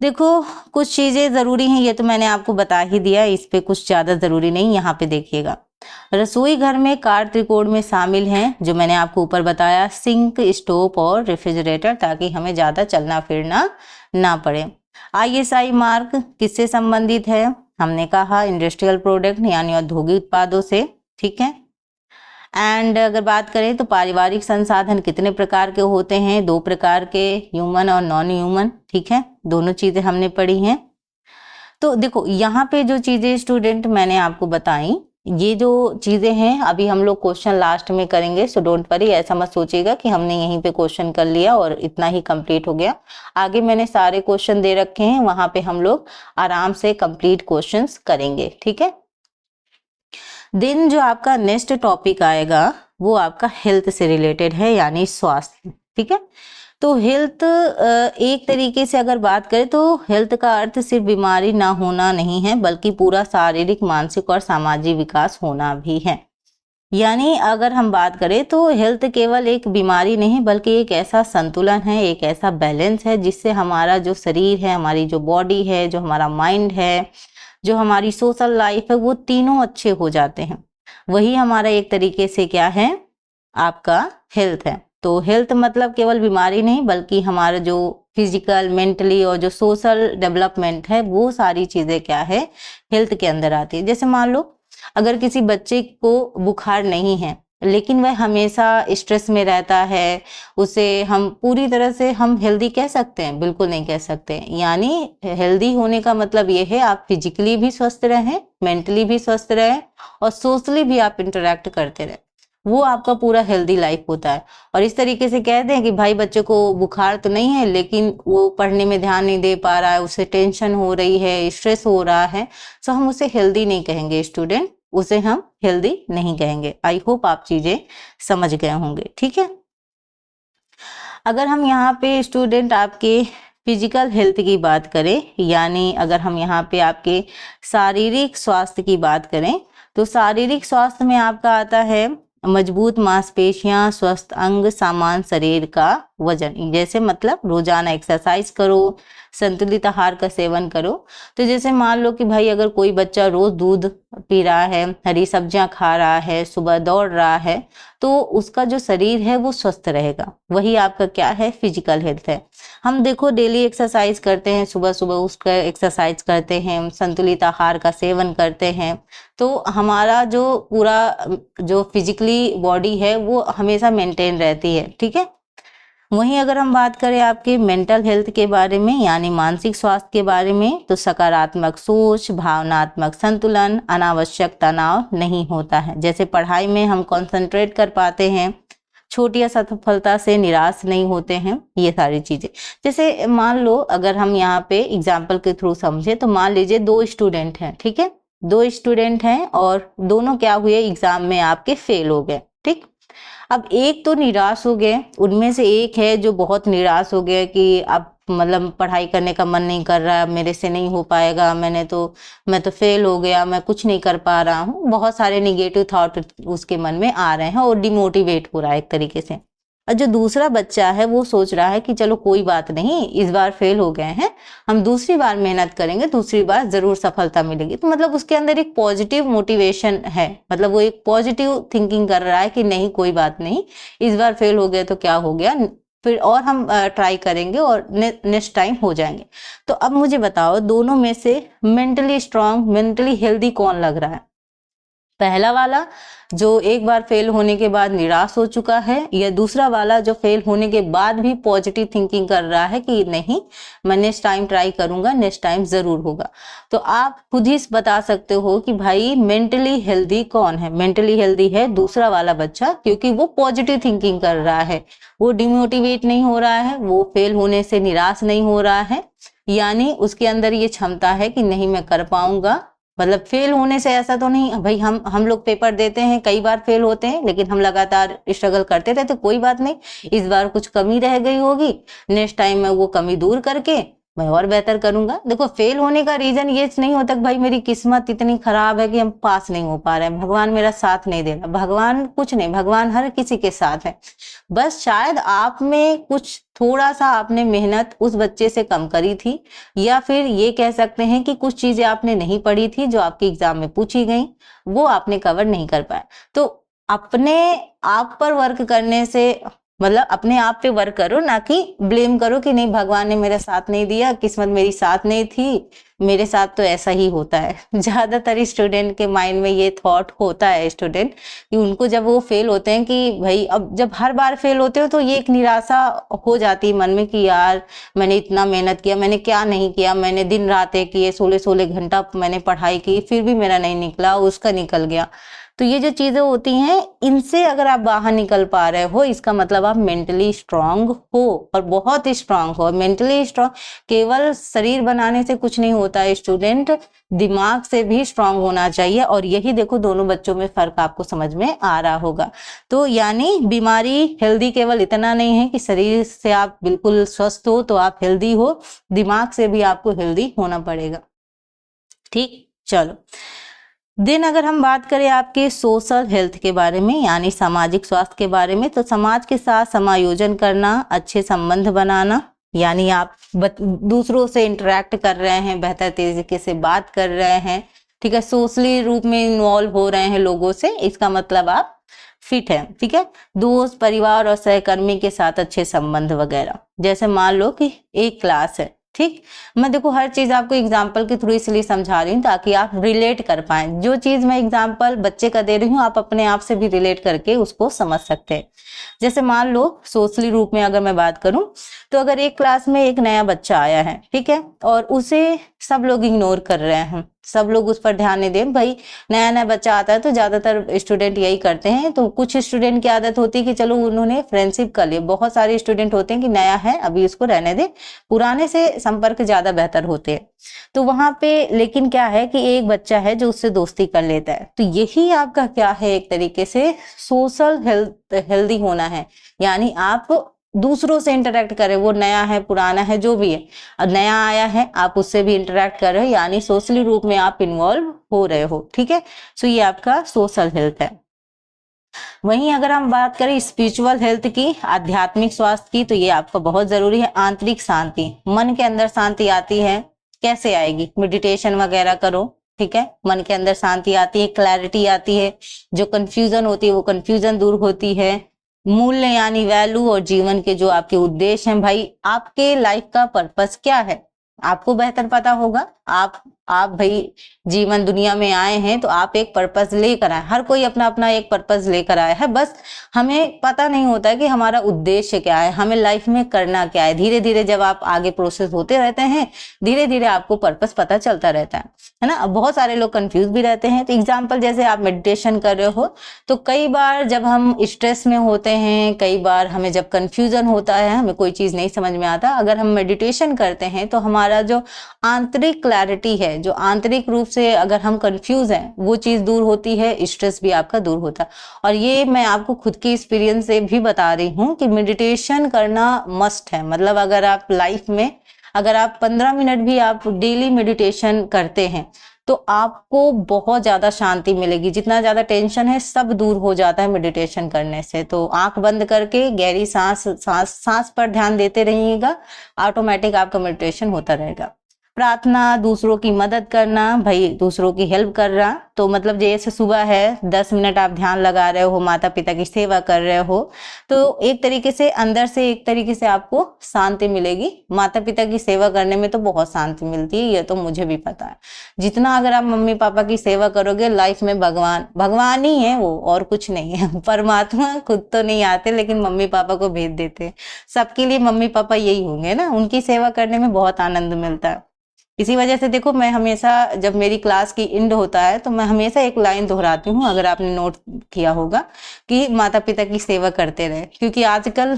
देखो कुछ चीजें जरूरी हैं, ये तो मैंने आपको बता ही दिया, इस पे कुछ ज्यादा जरूरी नहीं। यहाँ पे देखिएगा, रसोई घर में कार त्रिकोण में शामिल हैं, जो मैंने आपको ऊपर बताया, सिंक, स्टोव और रेफ्रिजरेटर, ताकि हमें ज्यादा चलना फिरना ना पड़े। ISI मार्क किससे संबंधित है, हमने कहा इंडस्ट्रियल प्रोडक्ट यानी औद्योगिक उत्पादों से, ठीक है। एंड अगर बात करें तो पारिवारिक संसाधन कितने प्रकार के होते हैं, 2 प्रकार के, ह्यूमन और नॉन ह्यूमन, ठीक है, दोनों चीजें हमने पढ़ी हैं। तो देखो यहाँ पे जो चीजें स्टूडेंट मैंने आपको बताई, ये जो चीजें हैं अभी हम लोग क्वेश्चन लास्ट में करेंगे, सो डोंट वरी, ऐसा मत सोचिएगा कि हमने यहीं पे क्वेश्चन कर लिया और इतना ही कंप्लीट हो गया। आगे मैंने सारे क्वेश्चन दे रखे हैं, वहां पे हम लोग आराम से कंप्लीट क्वेश्चंस करेंगे, ठीक है। देन जो आपका नेक्स्ट टॉपिक आएगा वो आपका हेल्थ से रिलेटेड है, यानी स्वास्थ्य, ठीक है। तो हेल्थ एक तरीके से अगर बात करें तो हेल्थ का अर्थ सिर्फ बीमारी ना होना नहीं है, बल्कि पूरा शारीरिक, मानसिक और सामाजिक विकास होना भी है। यानी अगर हम बात करें तो हेल्थ केवल एक बीमारी नहीं, बल्कि एक ऐसा संतुलन है, एक ऐसा बैलेंस है जिससे हमारा जो शरीर है, हमारी जो बॉडी है, जो हमारा माइंड है, जो हमारी सोशल लाइफ है, वो तीनों अच्छे हो जाते हैं। वही हमारा एक तरीके से क्या है, आपका हेल्थ है। तो हेल्थ मतलब केवल बीमारी नहीं, बल्कि हमारा जो फिजिकल, मेंटली और जो सोशल डेवलपमेंट है, वो सारी चीजें क्या है, हेल्थ के अंदर आती है। जैसे मान लो अगर किसी बच्चे को बुखार नहीं है, लेकिन वह हमेशा स्ट्रेस में रहता है, उसे हम पूरी तरह से हम हेल्दी कह सकते हैं? बिल्कुल नहीं कह सकते। यानी हेल्दी होने का मतलब ये है आप फिजिकली भी स्वस्थ रहें, मेंटली भी स्वस्थ रहें और सोशली भी आप इंटरेक्ट करते रहें, वो आपका पूरा हेल्दी लाइफ होता है। और इस तरीके से कह दें कि भाई बच्चे को बुखार तो नहीं है, लेकिन वो पढ़ने में ध्यान नहीं दे पा रहा है, उसे टेंशन हो रही है, स्ट्रेस हो रहा है, तो हम उसे हेल्दी नहीं कहेंगे स्टूडेंट, उसे हम हेल्दी नहीं कहेंगे। आई होप आप चीजें समझ गए होंगे, ठीक है। अगर हम यहाँ पे स्टूडेंट आपके फिजिकल हेल्थ की बात करें, यानी अगर हम यहाँ पे आपके शारीरिक स्वास्थ्य की बात करें, तो शारीरिक स्वास्थ्य में आपका आता है मजबूत मांसपेशियां, स्वस्थ अंग, सामान्य शरीर का वजन। जैसे मतलब रोजाना एक्सरसाइज करो, संतुलित आहार का सेवन करो। तो जैसे मान लो कि भाई अगर कोई बच्चा रोज दूध पी रहा है, हरी सब्जियां खा रहा है, सुबह दौड़ रहा है, तो उसका जो शरीर है वो स्वस्थ रहेगा। वही आपका क्या है, फिजिकल हेल्थ है। हम देखो डेली एक्सरसाइज करते हैं, सुबह सुबह उठकर एक्सरसाइज करते हैं, संतुलित आहार का सेवन करते हैं, तो हमारा जो पूरा जो फिजिकली बॉडी है वो हमेशा मेंटेन रहती है, ठीक है। वहीं अगर हम बात करें आपके मेंटल हेल्थ के बारे में, यानी मानसिक स्वास्थ्य के बारे में, तो सकारात्मक सोच, भावनात्मक संतुलन, अनावश्यक तनाव नहीं होता है। जैसे पढ़ाई में हम कंसंट्रेट कर पाते हैं, छोटी असफलता से निराश नहीं होते हैं, ये सारी चीजें। जैसे मान लो अगर हम यहाँ पे एग्जाम्पल के थ्रू समझे, तो मान लीजिए 2 स्टूडेंट हैं, ठीक है, 2 स्टूडेंट हैं और दोनों क्या हुए, एग्जाम में आपके फेल हो गए, ठीक। अब एक तो निराश हो गए, उनमें से एक है जो बहुत निराश हो गया कि अब मतलब पढ़ाई करने का मन नहीं कर रहा, मेरे से नहीं हो पाएगा, मैं तो फेल हो गया, मैं कुछ नहीं कर पा रहा हूँ, बहुत सारे निगेटिव थॉट उसके मन में आ रहे हैं और डिमोटिवेट हो रहा है एक तरीके से। और जो दूसरा बच्चा है वो सोच रहा है कि चलो कोई बात नहीं, इस बार फेल हो गए हैं, हम दूसरी बार मेहनत करेंगे, दूसरी बार जरूर सफलता मिलेगी। तो मतलब उसके अंदर एक पॉजिटिव मोटिवेशन है, मतलब वो एक पॉजिटिव थिंकिंग कर रहा है कि नहीं कोई बात नहीं, इस बार फेल हो गए तो क्या हो गया, फिर और हम ट्राई करेंगे और नेक्स्ट टाइम हो जाएंगे। तो अब मुझे बताओ दोनों में से मेंटली स्ट्रांग, मेंटली हेल्दी कौन लग रहा है? पहला वाला जो एक बार फेल होने के बाद निराश हो चुका है, या दूसरा वाला जो फेल होने के बाद भी पॉजिटिव थिंकिंग कर रहा है कि नहीं मैं नेक्स्ट टाइम ट्राई करूंगा, नेक्स्ट टाइम जरूर होगा। तो आप खुद ही बता सकते हो कि भाई मेंटली हेल्दी कौन है। मेंटली हेल्दी है दूसरा वाला बच्चा, क्योंकि वो पॉजिटिव थिंकिंग कर रहा है, वो डिमोटिवेट नहीं हो रहा है, वो फेल होने से निराश नहीं हो रहा है, यानी उसके अंदर ये क्षमता है कि नहीं मैं कर पाऊंगा। मतलब फेल होने से ऐसा तो नहीं भाई, हम लोग पेपर देते हैं, कई बार फेल होते हैं, लेकिन हम लगातार स्ट्रगल करते रहते, कोई बात नहीं, इस बार कुछ कमी रह गई होगी, नेक्स्ट टाइम मैं वो कमी दूर करके मैं और बेहतर करूंगा। देखो फेल होने का रीजन ये नहीं होता कि भाई मेरी किस्मत इतनी खराब है कि हम पास नहीं हो पा रहे हैं, भगवान मेरा साथ नहीं दे रहा, भगवान कुछ नहीं, भगवान हर किसी के साथ है। बस शायद आप में कुछ थोड़ा सा आपने मेहनत उस बच्चे से कम करी थी, या फिर ये कह सकते हैं कि कुछ चीजें आपने नहीं पढ़ी थी जो आपके एग्जाम में पूछी गई, वो आपने कवर नहीं कर पाए। तो अपने आप पर वर्क करने से मतलब अपने आप पे वर्क करो, ना कि ब्लेम करो कि नहीं भगवान ने मेरा साथ नहीं दिया, किस्मत मेरी साथ नहीं थी, मेरे साथ तो ऐसा ही होता है। ज्यादातर स्टूडेंट के माइंड में ये थॉट होता है स्टूडेंट कि उनको जब वो फेल होते हैं कि भाई अब जब हर बार फेल होते हो तो ये एक निराशा हो जाती है मन में कि यार मैंने इतना मेहनत किया, मैंने क्या नहीं किया, मैंने दिन रातें किए, 16-16 घंटा मैंने पढ़ाई की, फिर भी मेरा नहीं निकला, उसका निकल गया। तो ये जो चीजें होती हैं, इनसे अगर आप बाहर निकल पा रहे हो, इसका मतलब आप मेंटली स्ट्रांग हो, और बहुत स्ट्रांग हो। मेंटली स्ट्रांग केवल शरीर बनाने से कुछ नहीं होता है स्टूडेंट, दिमाग से भी स्ट्रांग होना चाहिए। और यही देखो दोनों बच्चों में फर्क आपको समझ में आ रहा होगा। तो यानी बीमारी हेल्दी केवल इतना नहीं है कि शरीर से आप बिल्कुल स्वस्थ हो तो आप हेल्दी हो, दिमाग से भी आपको हेल्दी होना पड़ेगा। ठीक, चलो देन अगर हम बात करें आपके सोशल हेल्थ के बारे में, यानी सामाजिक स्वास्थ्य के बारे में, तो समाज के साथ समायोजन करना, अच्छे संबंध बनाना, यानी आप दूसरों से इंटरेक्ट कर रहे हैं, बेहतर तरीके से बात कर रहे हैं, ठीक है, सोशली रूप में इन्वॉल्व हो रहे हैं लोगों से, इसका मतलब आप फिट है। ठीक है, दोस्त, परिवार और सहकर्मी के साथ अच्छे संबंध वगैरह। जैसे मान लो कि एक क्लास है, ठीक, मैं देखो हर चीज आपको एग्जाम्पल के थ्रू इसलिए समझा रही हूँ ताकि आप रिलेट कर पाए। जो चीज मैं एग्जाम्पल बच्चे का दे रही हूँ आप अपने आप से भी रिलेट करके उसको समझ सकते हैं। जैसे मान लो सोशली रूप में अगर मैं बात करूं तो अगर एक क्लास में एक नया बच्चा आया है, ठीक है, और उसे सब लोग इग्नोर कर रहे हैं, सब लोग उस पर ध्यान नहीं दे, भाई नया नया बच्चा आता है तो ज्यादातर स्टूडेंट यही करते हैं। तो कुछ स्टूडेंट की आदत होती है कि चलो उन्होंने फ्रेंडशिप कर ली, बहुत सारे स्टूडेंट होते हैं कि नया है अभी इसको रहने दे, पुराने से संपर्क ज्यादा बेहतर होते हैं। तो वहां पे लेकिन क्या है कि एक बच्चा है जो उससे दोस्ती कर लेता है। तो यही आपका क्या है, एक तरीके से सोशल हेल्दी होना है, यानी आप दूसरों से इंटरेक्ट करें, वो नया है पुराना है जो भी है, नया आया है आप उससे भी इंटरेक्ट कर रहे हो, यानी सोशली रूप में आप इन्वॉल्व हो रहे हो। ठीक है, सो ये आपका सोशल हेल्थ है। वहीं अगर हम बात करें स्पिरिचुअल हेल्थ की, आध्यात्मिक स्वास्थ्य की, तो ये आपको बहुत जरूरी है। आंतरिक शांति, मन के अंदर शांति आती है, कैसे आएगी, मेडिटेशन वगैरह करो, ठीक है, मन के अंदर शांति आती है, क्लैरिटी आती है, जो कंफ्यूजन होती है वो कंफ्यूजन दूर होती है, मूल्य यानी वैल्यू और जीवन के जो आपके उद्देश्य हैं, भाई आपके लाइफ का पर्पस क्या है आपको बेहतर पता होगा। आप भाई जीवन दुनिया में आए हैं तो आप एक पर्पस लेकर आए, हर कोई अपना अपना एक पर्पस लेकर आया है, बस हमें पता नहीं होता है कि हमारा उद्देश्य क्या है, हमें लाइफ में करना क्या है। धीरे धीरे जब आप आगे प्रोसेस होते रहते हैं, धीरे धीरे आपको पर्पस पता चलता रहता है ना। अब बहुत सारे लोग कंफ्यूज भी रहते हैं। तो एग्जाम्पल जैसे आप मेडिटेशन कर रहे हो तो कई बार जब हम स्ट्रेस में होते हैं, कई बार हमें जब कंफ्यूजन होता है, हमें कोई चीज नहीं समझ में आता, अगर हम मेडिटेशन करते हैं तो हमारा जो आंतरिक क्लैरिटी है, जो आंतरिक रूप से अगर हम कंफ्यूज हैं वो चीज दूर होती है, स्ट्रेस भी आपका दूर होता है। और ये मैं आपको खुद की एक्सपीरियंस से भी बता रही हूँ कि मेडिटेशन करना मस्ट है। मतलब अगर आप लाइफ में अगर आप 15 मिनट भी आप डेली मेडिटेशन करते हैं तो आपको बहुत ज्यादा शांति मिलेगी। जितना ज्यादा टेंशन है सब दूर हो जाता है मेडिटेशन करने से। तो आंख बंद करके गहरी सांस पर ध्यान देते रहिएगा, ऑटोमेटिक आपका मेडिटेशन होता रहेगा। प्रार्थना, दूसरों की मदद करना, भाई दूसरों की हेल्प कर रहा, तो मतलब जैसे सुबह है 10 मिनट आप ध्यान लगा रहे हो, माता पिता की सेवा कर रहे हो, तो एक तरीके से अंदर से एक तरीके से आपको शांति मिलेगी। माता पिता की सेवा करने में तो बहुत शांति मिलती है, ये तो मुझे भी पता है। जितना अगर आप मम्मी पापा की सेवा करोगे, लाइफ में भगवान ही है वो, और कुछ नहीं है। परमात्मा खुद तो नहीं आते लेकिन मम्मी पापा को भेज देते हैं। सबके लिए मम्मी पापा यही होंगे ना, उनकी सेवा करने में बहुत आनंद मिलता है। इसी वजह से देखो मैं हमेशा जब मेरी क्लास की एंड होता है तो मैं हमेशा एक लाइन दोहराती हूँ, अगर आपने नोट किया होगा, कि माता पिता की सेवा करते रहे। क्योंकि आजकल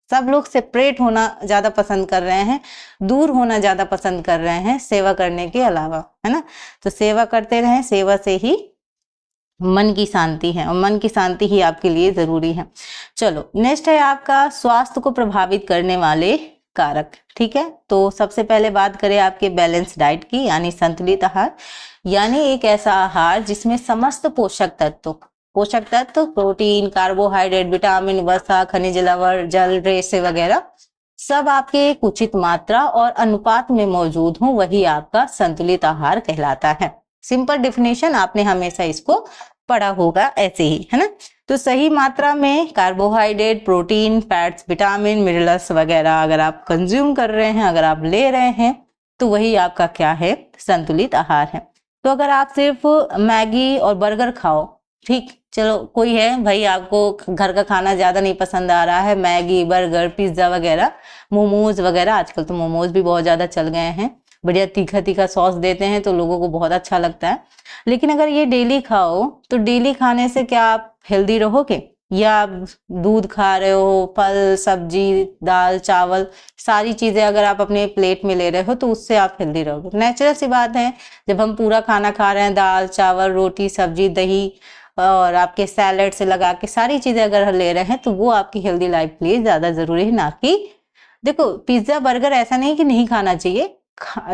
सब लोग सेपरेट होना ज्यादा पसंद कर रहे हैं, दूर होना ज्यादा पसंद कर रहे हैं सेवा करने के अलावा, है ना। तो सेवा करते रहें, सेवा से ही मन की शांति है, और मन की शांति ही आपके लिए जरूरी है। चलो नेक्स्ट है आपका स्वास्थ्य को प्रभावित करने वाले कारक। ठीक है, तो सबसे पहले बात करें आपके बैलेंस डाइट की, यानी संतुलित आहार, यानी एक ऐसा आहार जिसमें समस्त पोषक तत्व प्रोटीन, कार्बोहाइड्रेट, विटामिन, वसा, खनिज लवण, जल, रेशे वगैरह सब आपके एक उचित मात्रा और अनुपात में मौजूद हो, वही आपका संतुलित आहार कहलाता है। सिंपल डेफिनेशन आपने हमेशा इसको पढ़ा होगा ऐसे ही, है ना। तो सही मात्रा में carbohydrate, protein, fats, vitamin, minerals वगैरह अगर आप कंज्यूम कर रहे हैं, अगर आप ले रहे हैं, तो वही आपका क्या है, संतुलित आहार है। तो अगर आप सिर्फ मैगी और बर्गर खाओ, ठीक, चलो कोई है भाई आपको घर का खाना ज्यादा नहीं पसंद आ रहा है, मैगी, बर्गर, पिज्जा वगैरह, मोमोज वगैरह, आजकल तो मोमोज भी बहुत ज्यादा चल गए हैं, बढ़िया तीखा तीखा सॉस देते हैं तो लोगों को बहुत अच्छा लगता है। लेकिन अगर ये डेली खाओ तो डेली खाने से क्या आप हेल्दी रहोगे? या आप दूध खा रहे हो, फल, सब्जी, दाल, चावल, सारी चीजें अगर आप अपने प्लेट में ले रहे हो तो उससे आप हेल्दी रहोगे? नेचुरल सी बात है, जब हम पूरा खाना खा रहे हैं, दाल, चावल, रोटी, सब्जी, दही और आपके सैलेड से लगा के सारी चीजें अगर ले रहे हैं तो वो आपकी हेल्दी लाइफ के लिए ज्यादा जरूरी है, ना कि देखो पिज्जा बर्गर ऐसा नहीं कि नहीं खाना चाहिए,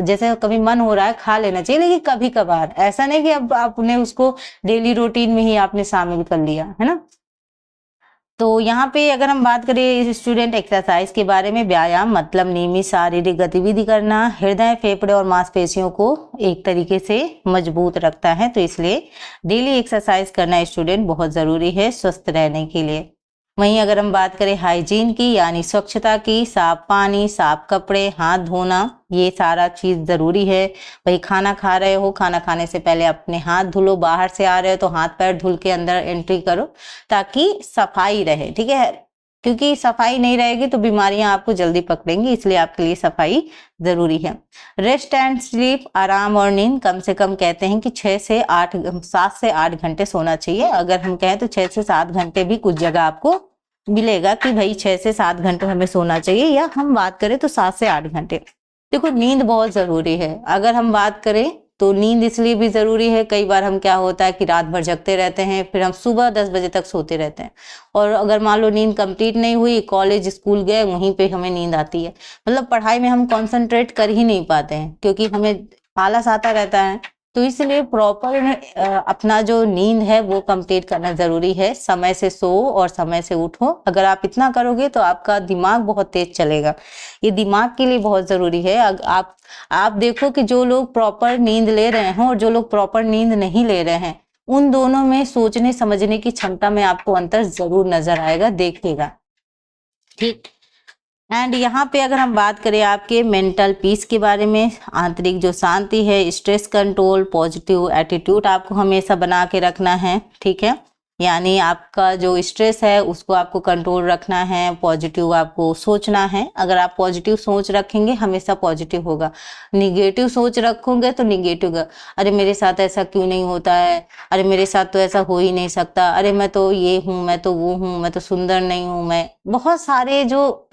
जैसे कभी मन हो रहा है खा लेना चाहिए, लेकिन कभी कभार, ऐसा नहीं कि अब आपने उसको डेली रूटीन में ही आपने शामिल कर लिया है ना। तो यहाँ पे अगर हम बात करें स्टूडेंट एक्सरसाइज के बारे में, व्यायाम मतलब नियमित शारीरिक गतिविधि करना हृदय, फेफड़े और मांसपेशियों को एक तरीके से मजबूत रखता है, तो इसलिए डेली एक्सरसाइज करना स्टूडेंट बहुत जरूरी है स्वस्थ रहने के लिए। वहीं अगर हम बात करें हाइजीन की, यानी स्वच्छता की, साफ पानी, साफ कपड़े, हाथ धोना, ये सारा चीज जरूरी है। वही खाना खा रहे हो, खाना खाने से पहले अपने हाथ धुलो, बाहर से आ रहे हो तो हाथ पैर धुल के अंदर एंट्री करो ताकि सफाई रहे, ठीक है, क्योंकि सफाई नहीं रहेगी तो बीमारियां आपको जल्दी पकड़ेंगी, इसलिए आपके लिए सफाई जरूरी है। रेस्ट एंड स्लीप, आराम और नींद, कम से कम कहते हैं कि 7 से 8 घंटे सोना चाहिए। अगर हम कहें तो 6 से 7 घंटे भी कुछ जगह आपको मिलेगा कि भाई 6 से 7 घंटे हमें सोना चाहिए, या हम बात करें तो 7 से 8 घंटे। देखो नींद बहुत जरूरी है। अगर हम बात करें तो नींद इसलिए भी जरूरी है, कई बार हम क्या होता है कि रात भर जगते रहते हैं, फिर हम सुबह 10 बजे तक सोते रहते हैं, और अगर मान लो नींद कंप्लीट नहीं हुई, कॉलेज स्कूल गए, वहीं पे हमें नींद आती है, मतलब पढ़ाई में हम कंसंट्रेट कर ही नहीं पाते हैं क्योंकि हमें आलस आता रहता है। तो इसलिए प्रॉपर अपना जो नींद है वो कंप्लीट करना जरूरी है। समय से सो और समय से उठो, अगर आप इतना करोगे तो आपका दिमाग बहुत तेज चलेगा, ये दिमाग के लिए बहुत जरूरी है। आप देखो कि जो लोग प्रॉपर नींद ले रहे हैं और जो लोग प्रॉपर नींद नहीं ले रहे हैं, उन दोनों में सोचने समझने की क्षमता में आपको अंतर जरूर नजर आएगा, देखिएगा, ठीक। एंड यहाँ पे अगर हम बात करें आपके मेंटल पीस के बारे में, आंतरिक जो शांति है, स्ट्रेस कंट्रोल, पॉजिटिव एटीट्यूड आपको हमेशा बना के रखना है, ठीक है, यानी आपका जो स्ट्रेस है उसको आपको कंट्रोल रखना है, पॉजिटिव आपको सोचना है। अगर आप पॉजिटिव सोच रखेंगे हमेशा पॉजिटिव होगा, निगेटिव सोच रखोगे तो निगेटिव होगा। अरे मेरे साथ ऐसा क्यों नहीं होता है, अरे मेरे साथ तो ऐसा हो ही नहीं सकता, अरे मैं तो ये हूँ, मैं तो वो हूँ, मैं तो सुंदर नहीं हूँ, मैं, बहुत सारे जो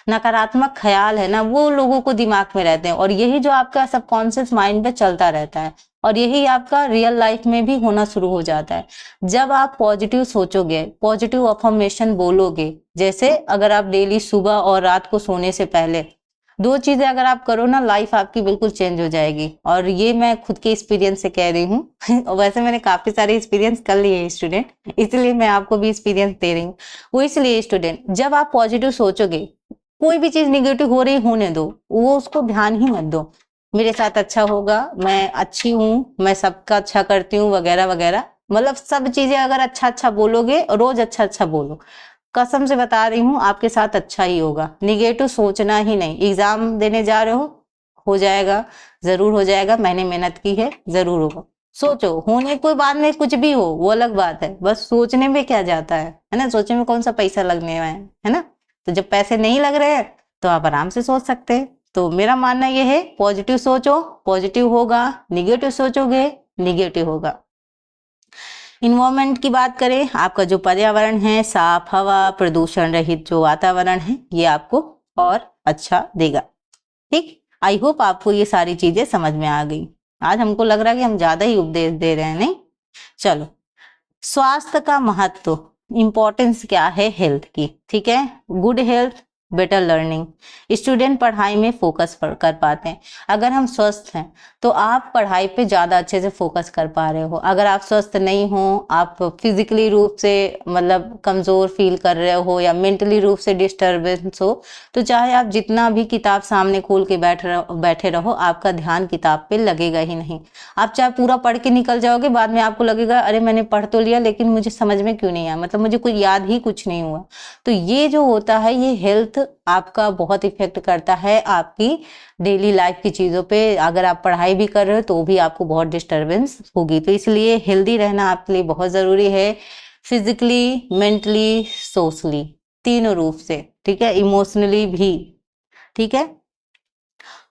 नकारात्मक ख्याल है ना वो लोगों को दिमाग में रहते हैं, और यही जो आपका सबकॉन्शियस माइंड पे चलता रहता है, और यही आपका रियल लाइफ में भी होना शुरू हो जाता है। जब आप पॉजिटिव सोचोगे, पॉजिटिव अफर्मेशन बोलोगे, जैसे अगर आप डेली सुबह और रात को सोने से पहले 2 चीजें अगर आप करो ना, लाइफ आपकी बिल्कुल चेंज हो जाएगी, और ये मैं खुद के एक्सपीरियंस से कह रही हूँ और वैसे मैंने काफी सारे एक्सपीरियंस कर लिए हैं स्टूडेंट, इसलिए मैं आपको भी एक्सपीरियंस दे रही हूँ। वो इसलिए स्टूडेंट, जब आप पॉजिटिव सोचोगे, कोई भी चीज निगेटिव हो रही होने दो, वो उसको ध्यान ही मत दो, मेरे साथ अच्छा होगा, मैं अच्छी हूँ, मैं सबका अच्छा करती हूँ वगैरह वगैरह, मतलब सब चीजें अगर अच्छा अच्छा बोलोगे, रोज अच्छा अच्छा बोलो, कसम से बता रही हूँ आपके साथ अच्छा ही होगा। निगेटिव सोचना ही नहीं। एग्जाम देने जा रहे हो जाएगा, जरूर हो जाएगा, मैंने मेहनत की है, जरूर होगा। सोचो, होने कोई बाद में कुछ भी हो वो अलग बात है, बस सोचने में क्या जाता है ना, सोचने में कौन सा पैसा लगने वाला है ना। तो जब पैसे नहीं लग रहे हैं तो आप आराम से सोच सकते हैं। तो मेरा मानना यह है, पॉजिटिव सोचो, पॉजिटिव होगा, निगेटिव सोचोगे, निगेटिव होगा। इन्वायरमेंट की बात करें, आपका जो पर्यावरण है, साफ हवा, प्रदूषण रहित जो वातावरण है, ये आपको और अच्छा देगा, ठीक। आई होप आपको ये सारी चीजें समझ में आ गई। आज हमको लग रहा है कि हम ज्यादा ही उपदेश दे रहे हैं, नहीं? चलो, स्वास्थ्य का महत्व, इंपॉर्टेंस क्या है हेल्थ की, ठीक है। Good health better learning, student पढ़ाई में फोकस कर पाते हैं। अगर हम स्वस्थ हैं तो आप पढ़ाई पे ज़्यादा अच्छे से फोकस कर पा रहे हो। अगर आप स्वस्थ नहीं हो, आप फिजिकली रूप से मतलब कमज़ोर फील कर रहे हो या मेंटली रूप से डिस्टर्बेंस हो, तो चाहे आप जितना भी किताब सामने खोल के बैठे रहो, आपका ध्यान किताब पे लगेगा ही नहीं। आप चाहे पूरा पढ़ के निकल जाओगे, बाद में आपको लगेगा अरे मैंने पढ़ तो लिया लेकिन मुझे समझ में क्यों नहीं आया, मतलब मुझे कोई याद ही कुछ नहीं हुआ। तो ये जो होता है ये हेल्थ आपका बहुत इफेक्ट करता है आपकी डेली लाइफ की चीज़ों पे। अगर आप पढ़ाई भी कर रहे हो तो भी आपको बहुत डिस्टर्बेंस होगी। तो इसलिए हेल्दी रहना आपके लिए बहुत ज़रूरी है, फिजिकली, मेंटली, सोशली, तीनों रूप से, ठीक है, इमोशनली भी, ठीक है।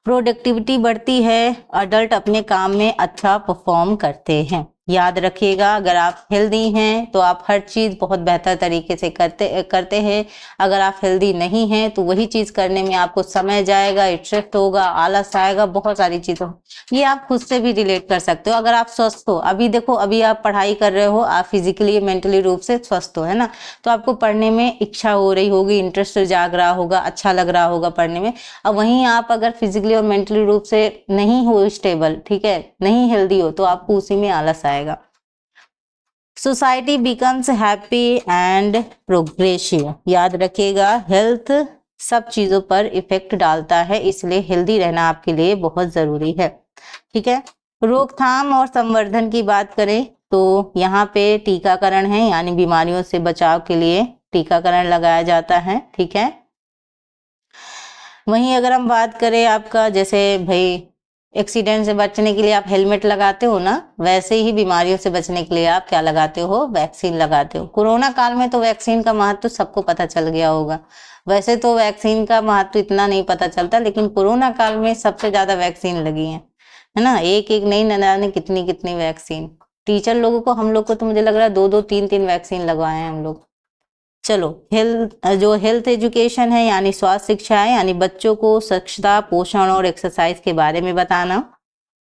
प्रोडक्टिविटी बढ़ती है, अडल्ट अपने काम में अच्छा परफॉर्म करते हैं। याद रखिएगा, अगर आप हेल्दी हैं तो आप हर चीज़ बहुत बेहतर तरीके से करते हैं। अगर आप हेल्दी नहीं हैं तो वही चीज़ करने में आपको समय जाएगा, स्ट्रेस होगा, आलस आएगा, बहुत सारी चीज़ों, ये आप खुद से भी रिलेट कर सकते हो। अगर आप स्वस्थ हो, अभी देखो अभी आप पढ़ाई कर रहे हो, आप फिजिकली मेंटली रूप से स्वस्थ हो, है ना, तो आपको पढ़ने में इच्छा हो रही होगी, इंटरेस्ट जाग रहा होगा, अच्छा लग रहा होगा पढ़ने में। अब वहीं आप अगर फिजिकली और मेंटली रूप से नहीं हो स्टेबल, ठीक है, नहीं हेल्दी हो, तो आपको उसी में आलस आएगा। Society becomes happy and progressive. याद रखिएगा, हेल्थ सब चीज़ों पर इफेक्ट डालता है, इसलिए हेल्दी रहना आपके लिए बहुत ज़रूरी है, ठीक है। रोकथाम और संवर्धन की बात करें तो यहाँ पे टीकाकरण है, यानी बीमारियों से बचाव के लिए टीकाकरण लगाया जाता है, ठीक है। वहीं अगर हम बात करें आपका, जैसे भाई एक्सीडेंट से बचने के लिए आप हेलमेट लगाते हो ना, वैसे ही बीमारियों से बचने के लिए आप क्या लगाते हो, वैक्सीन लगाते हो। कोरोना काल में तो वैक्सीन का महत्व सबको पता चल गया होगा। वैसे तो वैक्सीन का महत्व इतना नहीं पता चलता, लेकिन कोरोना काल में सबसे ज्यादा वैक्सीन लगी है ना, एक एक नहीं न जाने कितनी कितनी वैक्सीन। टीचर लोगों को, हम लोग को तो मुझे लग रहा है 2-2 3-3 वैक्सीन लगवाए हैं हम लोग। चलो, हेल्थ एजुकेशन है, यानी स्वास्थ्य शिक्षा है, यानी बच्चों को स्वच्छता, पोषण और एक्सरसाइज के बारे में बताना।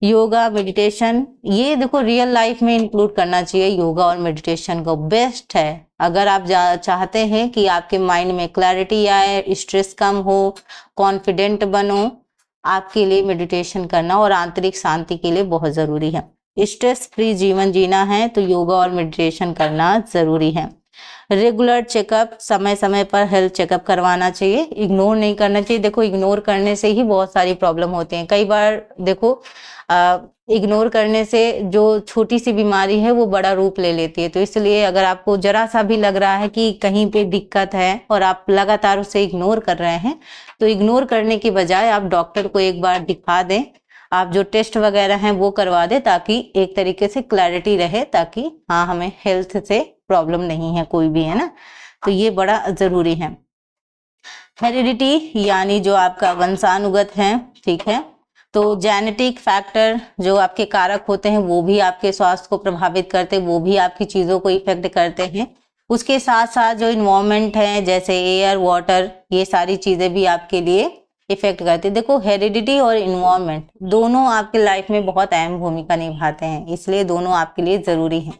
योगा, मेडिटेशन, ये देखो रियल लाइफ में इंक्लूड करना चाहिए योगा और मेडिटेशन को, बेस्ट है। अगर आप चाहते हैं कि आपके माइंड में क्लैरिटी आए, स्ट्रेस कम हो, कॉन्फिडेंट बनो, आपके लिए मेडिटेशन करना और आंतरिक शांति के लिए बहुत ज़रूरी है। स्ट्रेस फ्री जीवन जीना है तो योगा और मेडिटेशन करना ज़रूरी है। रेगुलर चेकअप, समय समय पर हेल्थ चेकअप करवाना चाहिए, इग्नोर नहीं करना चाहिए। देखो इग्नोर करने से ही बहुत सारी प्रॉब्लम होती हैं। कई बार देखो इग्नोर करने से जो छोटी सी बीमारी है वो बड़ा रूप ले लेती है। तो इसलिए अगर आपको जरा सा भी लग रहा है कि कहीं पे दिक्कत है और आप लगातार उसे इग्नोर कर रहे हैं, तो इग्नोर करने की बजाय आप डॉक्टर को एक बार दिखा दें, आप जो टेस्ट वगैरह हैं वो करवा दें, ताकि एक तरीके से क्लैरिटी रहे, ताकि हाँ हमें हेल्थ से प्रॉब्लम नहीं है कोई भी, है ना। तो ये बड़ा जरूरी है। हेरिडिटी, यानी जो आपका वंशानुगत है, ठीक है, तो जेनेटिक फैक्टर जो आपके कारक होते हैं वो भी आपके स्वास्थ्य को प्रभावित करते हैं, वो भी आपकी चीज़ों को इफेक्ट करते हैं। उसके साथ साथ जो इन्वायरमेंट है, जैसे एयर, वाटर, ये सारी चीज़ें भी आपके लिए इफेक्ट करती है। देखो हेरिडिटी और इन्वायरमेंट दोनों आपके लाइफ में बहुत अहम भूमिका निभाते हैं, इसलिए दोनों आपके लिए ज़रूरी हैं।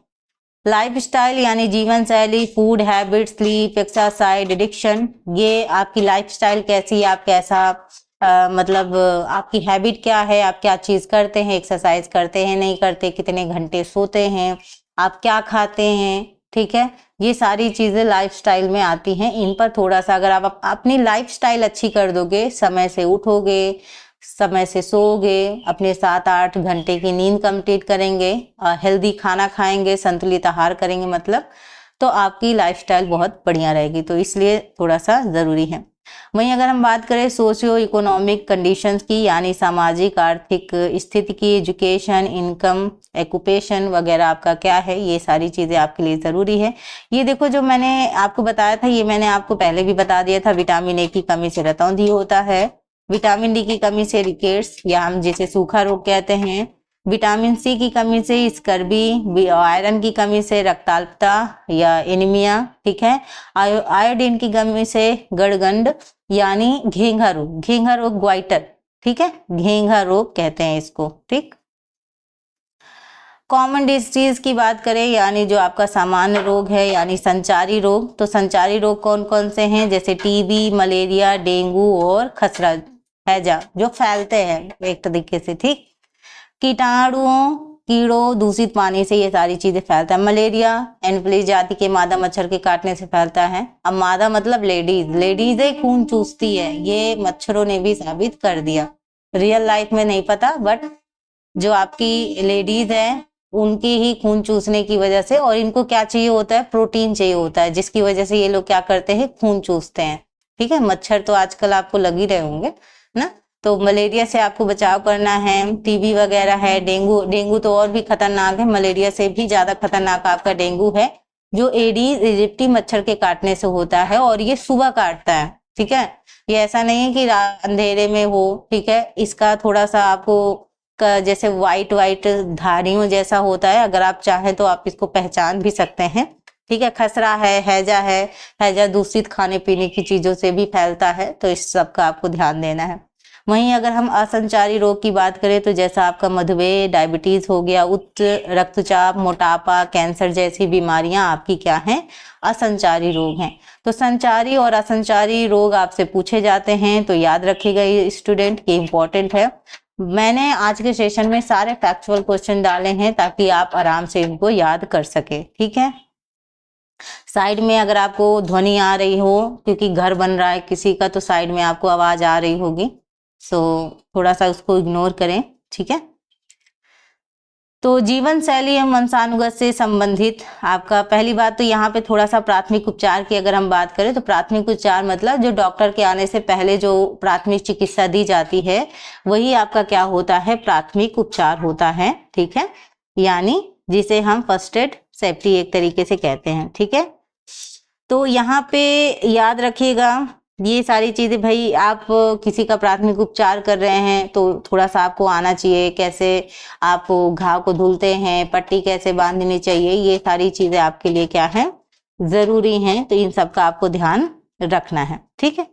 लाइफस्टाइल, यानी जीवन शैली, food habit, sleep, exercise, addiction, ये आपकी लाइफस्टाइल कैसी है, आप कैसा मतलब आपकी हैबिट क्या है, आप क्या चीज़ करते हैं, एक्सरसाइज करते हैं नहीं करते, कितने घंटे सोते हैं, आप क्या खाते हैं, ठीक है, ये सारी चीज़ें लाइफस्टाइल में आती हैं। इन पर थोड़ा सा अगर आप अपनी लाइफस्टाइल अच्छी कर दोगे, समय से उठोगे, समय से सोओगे, अपने 7-8 घंटे की नींद कंप्लीट करेंगे, हेल्दी खाना खाएंगे, संतुलित आहार करेंगे, मतलब तो आपकी लाइफस्टाइल बहुत बढ़िया रहेगी। तो इसलिए थोड़ा सा ज़रूरी है। वहीं अगर हम बात करें सोशियो इकोनॉमिक कंडीशंस की, यानी सामाजिक आर्थिक स्थिति की, एजुकेशन, इनकम, एक्यूपेशन वगैरह आपका क्या है, ये सारी चीज़ें आपके लिए ज़रूरी है। ये देखो जो मैंने आपको बताया था, ये मैंने आपको पहले भी बता दिया था, विटामिन ए की कमी से रतौंधी होता है, विटामिन डी की कमी से रिकेट्स, या हम जिसे सूखा रोग कहते हैं, विटामिन सी की कमी से स्कर्वी, आयरन की कमी से रक्ताल्पता या एनीमिया, ठीक है, आयोडीन की कमी से गड़गंड यानी घेंघा रोग, ग्वाइटर, ठीक है, घेंघा रोग कहते हैं इसको, ठीक। कॉमन डिसीज की बात करें यानी जो आपका सामान्य रोग है यानी संचारी रोग, तो संचारी रोग कौन कौन से हैं, जैसे टीबी, मलेरिया, डेंगू और खसरा हैजा, जो फैलते हैं एक तरीके से, ठीक। कीटाणुओं, कीड़ों, दूषित पानी से ये सारी चीजें फैलता है। मलेरिया एनोफिलीज जाति के मादा मच्छर के काटने से फैलता है। अब मादा मतलब लेडीज, लेडीज ही खून चूसती है, ये मच्छरों ने भी साबित कर दिया। रियल लाइफ में नहीं पता, बट जो आपकी लेडीज है उनकी ही खून चूसने की वजह से, और इनको क्या चाहिए होता है, प्रोटीन चाहिए होता है, जिसकी वजह से ये लोग क्या करते हैं, खून चूसते हैं, ठीक है। मच्छर तो आजकल आपको लग ही रहे होंगे ना। तो मलेरिया से आपको बचाव करना है। टीबी वगैरह है, डेंगू तो और भी खतरनाक है, मलेरिया से भी ज्यादा खतरनाक आपका डेंगू है, जो एडीज इजिप्टी मच्छर के काटने से होता है, और ये सुबह काटता है, ठीक है। ये ऐसा नहीं है कि अंधेरे में हो, ठीक है। इसका थोड़ा सा आपको जैसे वाइट वाइट धारियों जैसा होता है, अगर आप चाहें तो आप इसको पहचान भी सकते हैं, ठीक है। खसरा है, हैजा है, हैजा दूषित खाने पीने की चीजों से भी फैलता है, तो इस सब का आपको ध्यान देना है। वहीं अगर हम असंचारी रोग की बात करें तो जैसा आपका मधुमेह, डायबिटीज हो गया, उच्च रक्तचाप, मोटापा, कैंसर जैसी बीमारियां आपकी क्या हैं, असंचारी रोग हैं। तो संचारी और असंचारी रोग आपसे पूछे जाते हैं, तो याद रखिएगा ये स्टूडेंट की इम्पोर्टेंट है। मैंने आज के सेशन में सारे फैक्चुअल क्वेश्चन डाले हैं ताकि आप आराम से इनको याद कर सके, ठीक है। साइड में अगर आपको ध्वनि आ रही हो, क्योंकि घर बन रहा है किसी का, तो साइड में आपको आवाज आ रही होगी, सो थोड़ा सा उसको इग्नोर करें, ठीक है। तो जीवन शैली एवं वंशानुगत से संबंधित आपका पहली बात तो यहाँ पे थोड़ा सा प्राथमिक उपचार की अगर हम बात करें तो प्राथमिक उपचार मतलब जो डॉक्टर के आने से पहले जो प्राथमिक चिकित्सा दी जाती है वही आपका क्या होता है, प्राथमिक उपचार होता है, ठीक है। यानी जिसे हम फर्स्ट एड सेफ्टी एक तरीके से कहते हैं, ठीक है। तो यहाँ पे याद रखिएगा ये सारी चीजें, भाई आप किसी का प्राथमिक उपचार कर रहे हैं तो थोड़ा सा आपको आना चाहिए, कैसे आप घाव को धुलते हैं, पट्टी कैसे बांधनी चाहिए, ये सारी चीजें आपके लिए क्या है, जरूरी हैं, तो इन सब का आपको ध्यान रखना है, ठीक है।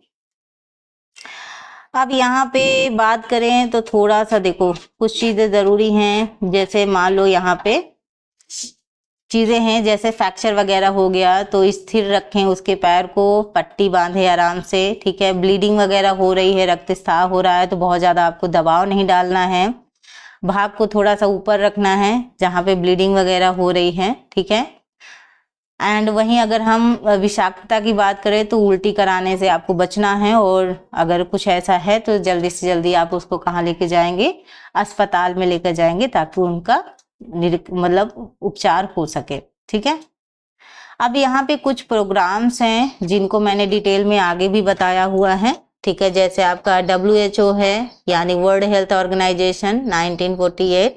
अब यहाँ पे बात करें तो थोड़ा सा देखो कुछ चीजें जरूरी हैं, जैसे मान लो यहाँ पे चीजें हैं जैसे फ्रैक्चर वगैरह हो गया तो स्थिर रखें उसके पैर को, पट्टी बांधे आराम से, ठीक है। ब्लीडिंग वगैरह हो रही है, रक्तस्राव हो रहा है तो बहुत ज्यादा आपको दबाव नहीं डालना है, भाप को थोड़ा सा ऊपर रखना है जहाँ पे ब्लीडिंग वगैरह हो रही है, ठीक है। एंड वहीं अगर हम विषाक्तता की बात करें तो उल्टी कराने से आपको बचना है, और अगर कुछ ऐसा है तो जल्दी से जल्दी आप उसको कहाँ लेके जाएंगे, अस्पताल में लेकर जाएंगे ताकि उनका मतलब उपचार हो सके, ठीक है। अब यहाँ पे कुछ प्रोग्राम्स हैं जिनको मैंने डिटेल में आगे भी बताया हुआ है, ठीक है। जैसे आपका WHO है यानी वर्ल्ड हेल्थ ऑर्गेनाइजेशन 1948,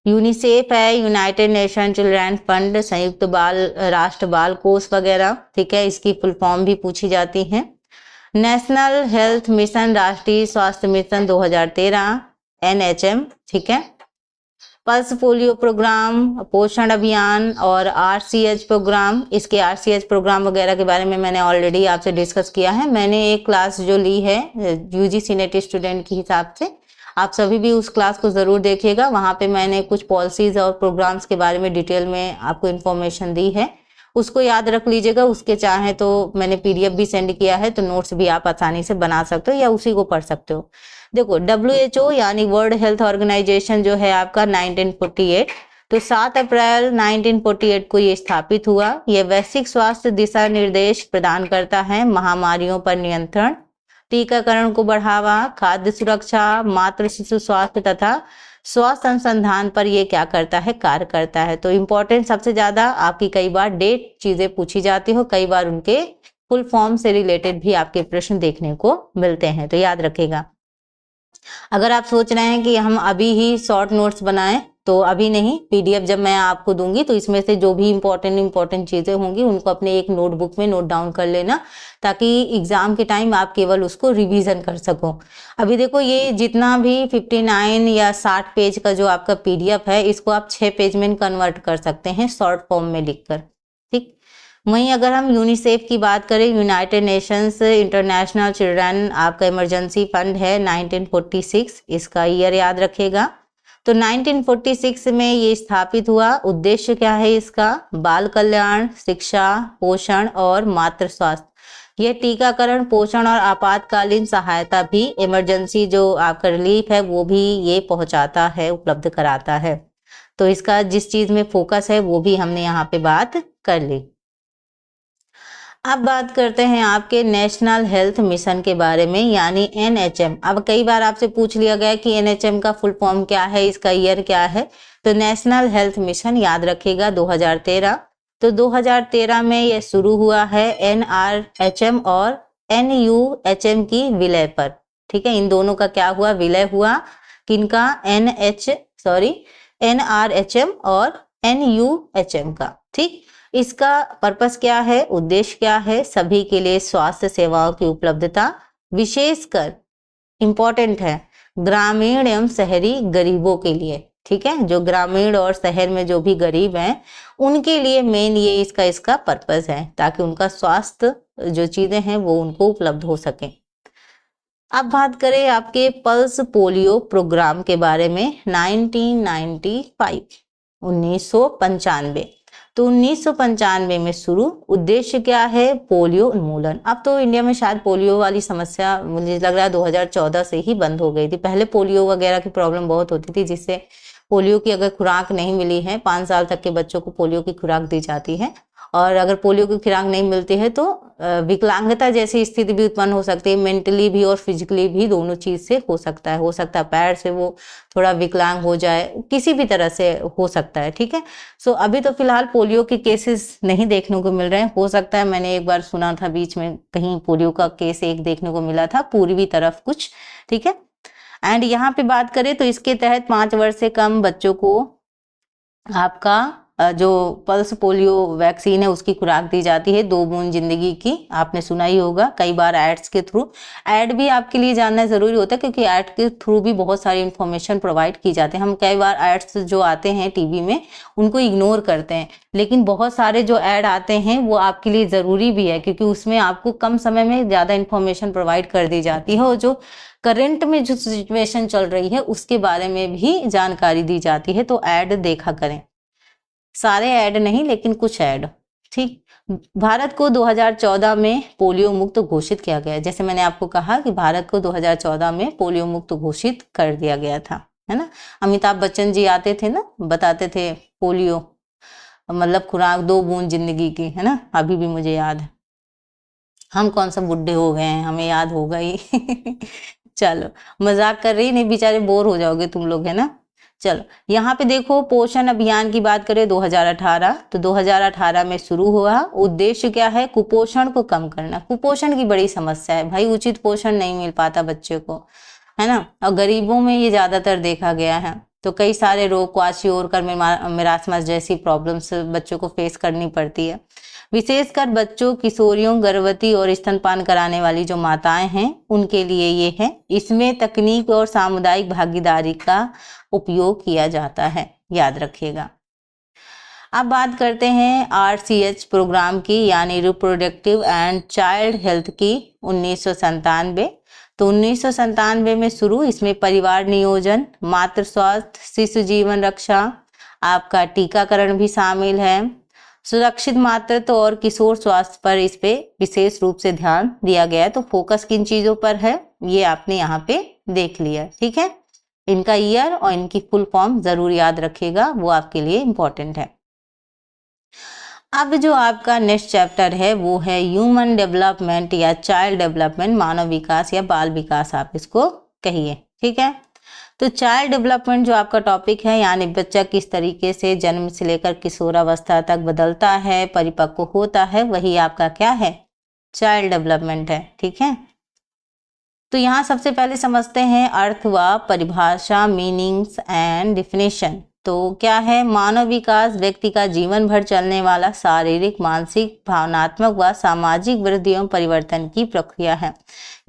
यूनिसेफ है यूनाइटेड नेशन चिल्ड्रन फंड, संयुक्त बाल राष्ट्र बाल कोष वगैरह, ठीक है, इसकी फुल फॉर्म भी पूछी जाती है। नेशनल हेल्थ मिशन, राष्ट्रीय स्वास्थ्य मिशन 2013 NHM, ठीक है। पल्स पोलियो प्रोग्राम, पोषण अभियान और RCH प्रोग्राम, इसके RCH प्रोग्राम वगैरह के बारे में मैंने ऑलरेडी आपसे डिस्कस किया है। मैंने एक क्लास जो ली है UGC नेट स्टूडेंट के हिसाब से, आप सभी भी उस क्लास को जरूर देखिएगा, वहां पे मैंने कुछ पॉलिसीज और प्रोग्राम्स के बारे में डिटेल में आपको इन्फॉर्मेशन दी है, उसको याद रख लीजिएगा। उसके चाहे तो मैंने PDF भी सेंड किया है, तो नोट्स भी आप आसानी से बना सकते हो या उसी को पढ़ सकते हो। देखो WHO यानी वर्ल्ड हेल्थ ऑर्गेनाइजेशन जो है आपका 1948, तो 7 अप्रैल 1948 को ये स्थापित हुआ। ये वैश्विक स्वास्थ्य दिशा निर्देश प्रदान करता है, महामारियों पर नियंत्रण, टीकाकरण को बढ़ावा, खाद्य सुरक्षा, मातृ शिशु स्वास्थ्य तथा स्वास्थ्य अनुसंधान पर ये क्या करता है, कार्य करता है। तो इम्पोर्टेंट सबसे ज्यादा आपकी कई बार डेट चीजें पूछी जाती हो, कई बार उनके फुल फॉर्म से रिलेटेड भी आपके प्रश्न देखने को मिलते हैं, तो याद रखेगा। अगर आप सोच रहे हैं कि हम अभी ही शॉर्ट नोट्स बनाएं तो अभी नहीं, PDF जब मैं आपको दूंगी तो इसमें से जो भी इंपॉर्टेंट चीजें होंगी उनको अपने एक नोटबुक में नोट डाउन कर लेना, ताकि एग्जाम के टाइम आप केवल उसको रिवीजन कर सको। अभी देखो ये जितना भी 59 या 60 पेज का जो आपका PDF है, इसको आप 6 पेज में कन्वर्ट कर सकते हैं शॉर्ट फॉर्म में लिखकर, ठीक। वहीं अगर हम यूनिसेफ की बात करें, यूनाइटेड नेशंस इंटरनेशनल चिल्ड्रन आपका इमरजेंसी फंड है 1946, इसका ईयर याद रखेगा। तो 1946 में ये स्थापित हुआ। उद्देश्य क्या है इसका? बाल कल्याण, शिक्षा, पोषण और मातृ स्वास्थ्य। ये टीकाकरण, पोषण और आपातकालीन सहायता भी, इमरजेंसी जो आपका रिलीफ है वो भी ये पहुंचाता है, उपलब्ध कराता है। तो इसका जिस चीज में फोकस है वो भी हमने यहाँ पे बात कर ली। अब बात करते हैं आपके नेशनल हेल्थ मिशन के बारे में, यानी NHM। अब कई बार आपसे पूछ लिया गया कि NHM का फुल फॉर्म क्या है, इसका ईयर क्या है। तो नेशनल हेल्थ मिशन याद रखिएगा 2013। तो 2013 में ये शुरू हुआ है NRHM और NUHM की विलय पर। ठीक है, इन दोनों का क्या हुआ? विलय हुआ। किनका? NRHM और NUHM का। ठीक, इसका पर्पस क्या है, उद्देश्य क्या है? सभी के लिए स्वास्थ्य सेवाओं की उपलब्धता, विशेषकर इंपॉर्टेंट है ग्रामीण एवं शहरी गरीबों के लिए। ठीक है, जो ग्रामीण और शहर में जो भी गरीब हैं उनके लिए मेन ये इसका पर्पस है, ताकि उनका स्वास्थ्य जो चीजें हैं वो उनको उपलब्ध हो सके। अब बात करें आपके पल्स पोलियो प्रोग्राम के बारे में। 1995 तो 1995 में शुरू। उद्देश्य क्या है? पोलियो उन्मूलन। अब तो इंडिया में शायद पोलियो वाली समस्या मुझे लग रहा है 2014 से ही बंद हो गई थी। पहले पोलियो वगैरह की प्रॉब्लम बहुत होती थी, जिससे पोलियो की अगर खुराक नहीं मिली है, 5 साल तक के बच्चों को पोलियो की खुराक दी जाती है, और अगर पोलियो की खुराक नहीं मिलती है तो विकलांगता जैसी स्थिति भी उत्पन्न हो सकती है, मेंटली भी और फिजिकली भी, दोनों चीज से हो सकता है पैर से वो थोड़ा विकलांग हो जाए, किसी भी तरह से हो सकता है। ठीक है, सो अभी तो फिलहाल पोलियो के केसेस नहीं देखने को मिल रहे हैं। हो सकता है, मैंने एक बार सुना था बीच में कहीं पोलियो का केस एक देखने को मिला था, पूर्वी तरफ कुछ। ठीक है, एंड यहाँ पे बात करें तो इसके तहत 5 वर्ष से कम बच्चों को आपका जो पल्स पोलियो वैक्सीन है उसकी खुराक दी जाती है, 2 बूंद जिंदगी की। आपने सुना ही होगा कई बार एड्स के थ्रू। एड भी आपके लिए जानना जरूरी होता है, क्योंकि एड के थ्रू भी बहुत सारी इंफॉर्मेशन प्रोवाइड की जाती है। हम कई बार एड्स जो आते हैं टीवी में उनको इग्नोर करते हैं, लेकिन बहुत सारे जो एड आते हैं वो आपके लिए जरूरी भी है, क्योंकि उसमें आपको कम समय में ज्यादा इंफॉर्मेशन प्रोवाइड कर दी जाती है, और जो करंट में जो सिचुएशन चल रही है उसके बारे में भी जानकारी दी जाती है। तो ऐड देखा करें, सारे ऐड नहीं लेकिन कुछ ऐड। ठीक, भारत को 2014 में पोलियो मुक्त घोषित किया गया। जैसे मैंने आपको कहा कि भारत को 2014 में पोलियो मुक्त घोषित कर दिया गया था, है ना। अमिताभ बच्चन जी आते थे ना, बताते थे पोलियो मतलब खुराक 2 बूंद जिंदगी की, है ना। अभी भी मुझे याद है, हम कौन सा बुढ़े हो गए हैं, हमें याद होगा ही चलो मजाक कर रही, नहीं बेचारे बोर हो जाओगे तुम लोग, है ना। चलो यहाँ पे देखो, पोषण अभियान की बात करें 2018, तो 2018 में शुरू हुआ। उद्देश्य क्या है? कुपोषण को कम करना। कुपोषण की बड़ी समस्या है भाई, उचित पोषण नहीं मिल पाता बच्चे को, है ना, और गरीबों में ये ज्यादातर देखा गया है। तो कई सारे रोग, क्वाशियोरकर, मेरास्मस जैसी प्रॉब्लम्स बच्चों को फेस करनी पड़ती है। विशेषकर बच्चों, किशोरियों, गर्भवती और स्तनपान कराने वाली जो माताएं हैं उनके लिए ये है। इसमें तकनीक और सामुदायिक भागीदारी का उपयोग किया जाता है, याद रखिएगा। अब बात करते हैं RCH प्रोग्राम की, यानी रिप्रोडक्टिव एंड चाइल्ड हेल्थ की। 1997, तो 1997 में शुरू। इसमें परिवार नियोजन, मातृ स्वास्थ्य, शिशु जीवन रक्षा, आपका टीकाकरण भी शामिल है। सुरक्षित मातृत्व और किशोर स्वास्थ्य पर इस पे विशेष रूप से ध्यान दिया गया है। तो फोकस किन चीजों पर है ये आपने यहाँ पे देख लिया, ठीक है। इनका ईयर और इनकी फुल फॉर्म जरूर याद रखिएगा, वो आपके लिए इंपॉर्टेंट है। अब जो आपका नेक्स्ट चैप्टर है वो है ह्यूमन डेवलपमेंट या चाइल्ड डेवलपमेंट, मानव विकास या बाल विकास आप इसको कहिए, ठीक है। तो चाइल्ड डेवलपमेंट जो आपका टॉपिक है, यानी बच्चा किस तरीके से जन्म से लेकर किशोरावस्था तक बदलता है, परिपक्व होता है, वही आपका क्या है? चाइल्ड डेवलपमेंट है, ठीक है। तो यहाँ सबसे पहले समझते हैं अर्थ व परिभाषा, मीनिंग्स एंड डिफिनेशन। तो क्या है? मानव विकास व्यक्ति का जीवन भर चलने वाला शारीरिक, मानसिक, भावनात्मक व सामाजिक वृद्धि एवं परिवर्तन की प्रक्रिया है।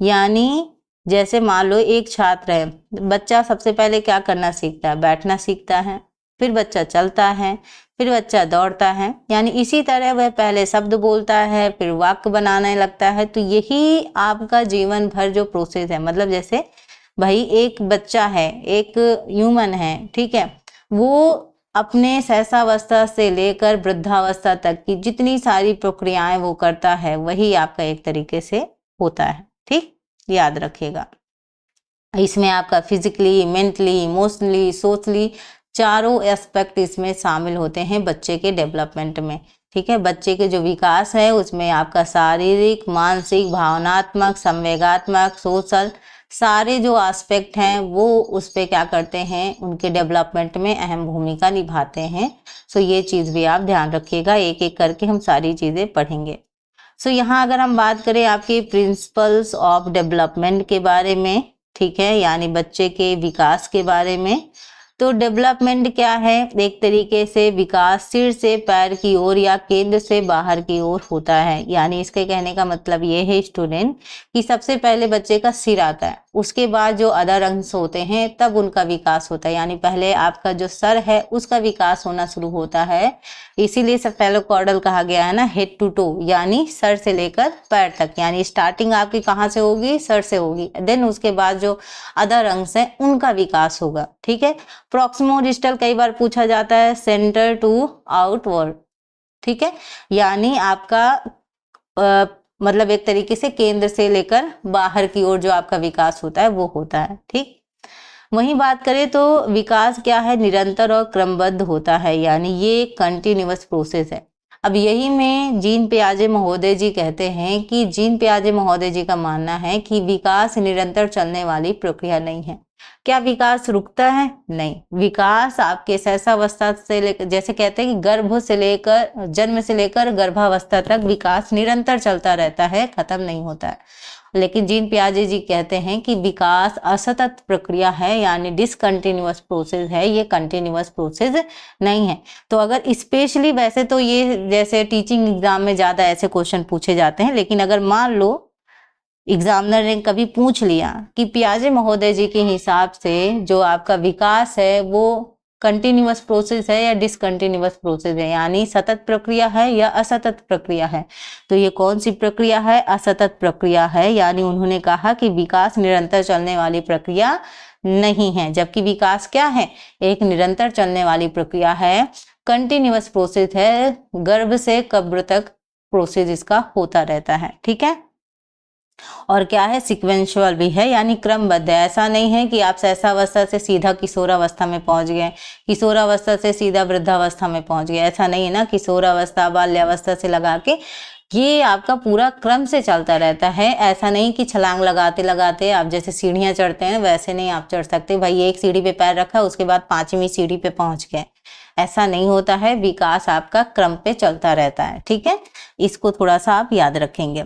यानी जैसे मान लो एक छात्र है, बच्चा सबसे पहले क्या करना सीखता है? बैठना सीखता है, फिर बच्चा चलता है, फिर बच्चा दौड़ता है, यानी इसी तरह वह पहले शब्द बोलता है, फिर वाक्य बनाने लगता है। तो यही आपका जीवन भर जो प्रोसेस है, मतलब जैसे भाई एक बच्चा है, एक ह्यूमन है, ठीक है, वो अपने शैशवावस्था से लेकर वृद्धावस्था तक की जितनी सारी प्रक्रियाएं वो करता है वही आपका एक तरीके से होता है। ठीक, याद रखिएगा। इसमें आपका फिजिकली, मेंटली, इमोशनली, सोशली चारों एस्पेक्ट इसमें शामिल होते हैं बच्चे के डेवलपमेंट में। ठीक है, बच्चे के जो विकास है उसमें आपका शारीरिक, मानसिक, भावनात्मक, संवेगात्मक, सोशल सारे जो एस्पेक्ट हैं वो उस पे क्या करते हैं, उनके डेवलपमेंट में अहम भूमिका निभाते हैं। सो ये चीज़ भी आप ध्यान रखिएगा, एक एक करके हम सारी चीज़ें पढ़ेंगे। सो यहाँ अगर हम बात करें आपके प्रिंसिपल्स ऑफ डेवलपमेंट के बारे में, ठीक है, यानी बच्चे के विकास के बारे में, तो डेवलपमेंट क्या है, एक तरीके से विकास सिर से पैर की ओर या केंद्र से बाहर की ओर होता है। यानी इसके कहने का मतलब ये है स्टूडेंट कि सबसे पहले बच्चे का सिर आता है, उसके बाद जो अदर अंश होते हैं तब उनका विकास होता है। यानी पहले आपका जो सर है उसका विकास होना शुरू होता है, इसीलिए सेफेलोकॉर्डल कहा गया है ना, हेड टू टो, यानी सर से लेकर पैर तक। यानी स्टार्टिंग आपकी कहाँ से होगी, सर से होगी, देन उसके बाद जो अदर अंश है उनका विकास होगा। ठीक है, प्रॉक्सिमो डिस्टल कई बार पूछा जाता है, सेंटर टू आउटवर्ड। ठीक है, यानी आपका मतलब एक तरीके से केंद्र से लेकर बाहर की ओर जो आपका विकास होता है वो होता है। ठीक, वहीं बात करें तो विकास क्या है, निरंतर और क्रमबद्ध होता है, यानी ये कंटिन्यूअस प्रोसेस है। अब यही में जीन पियाजे महोदय जी कहते हैं कि जीन पियाजे महोदय जी का मानना है कि विकास निरंतर चलने वाली प्रक्रिया नहीं है। क्या विकास रुकता है? नहीं, विकास आपके शैशवावस्था से लेकर, जैसे कहते हैं कि गर्भ से लेकर, जन्म से लेकर गर्भावस्था तक विकास निरंतर चलता रहता है, खत्म नहीं होता है। लेकिन जीन पियाजे जी कहते हैं कि विकास असतत प्रक्रिया है, यानी डिसकंटिन्यूअस प्रोसेस है, ये कंटिन्यूअस प्रोसेस नहीं है। तो अगर स्पेशली, वैसे तो ये जैसे टीचिंग एग्जाम में ज्यादा ऐसे क्वेश्चन पूछे जाते हैं, लेकिन अगर मान लो एग्जामिनर ने कभी पूछ लिया कि पियाजे महोदय जी के हिसाब से जो आपका विकास है वो कंटिन्यूअस प्रोसेस है या डिसकंटिन्यूअस प्रोसेस है, यानी सतत प्रक्रिया है या असतत प्रक्रिया है, तो ये कौन सी प्रक्रिया है? असतत प्रक्रिया है। यानी उन्होंने कहा कि विकास निरंतर चलने वाली प्रक्रिया नहीं है, जबकि विकास क्या है? एक निरंतर चलने वाली प्रक्रिया है, कंटिन्यूअस प्रोसेस है, गर्भ से कब्र तक प्रोसेस इसका होता रहता है। ठीक है, और क्या है, सिक्वेंशुअल भी है, यानी क्रमबद्ध है। ऐसा नहीं है कि आप शैशवावस्था से सीधा किशोरावस्था में पहुंच गए, किशोरावस्था से सीधा वृद्धावस्था में पहुंच गए, ऐसा नहीं है ना। किशोरावस्था, बाल्यावस्था से लगा के ये आपका पूरा क्रम से चलता रहता है। ऐसा नहीं कि छलांग लगाते लगाते आप जैसे सीढ़ियां चढ़ते हैं वैसे नहीं आप चढ़ सकते, भाई एक सीढ़ी पे पैर रखा उसके बाद 5वीं सीढ़ी पे पहुंच गए, ऐसा नहीं होता है। विकास आपका क्रम पे चलता रहता है। ठीक है, इसको थोड़ा सा आप याद रखेंगे।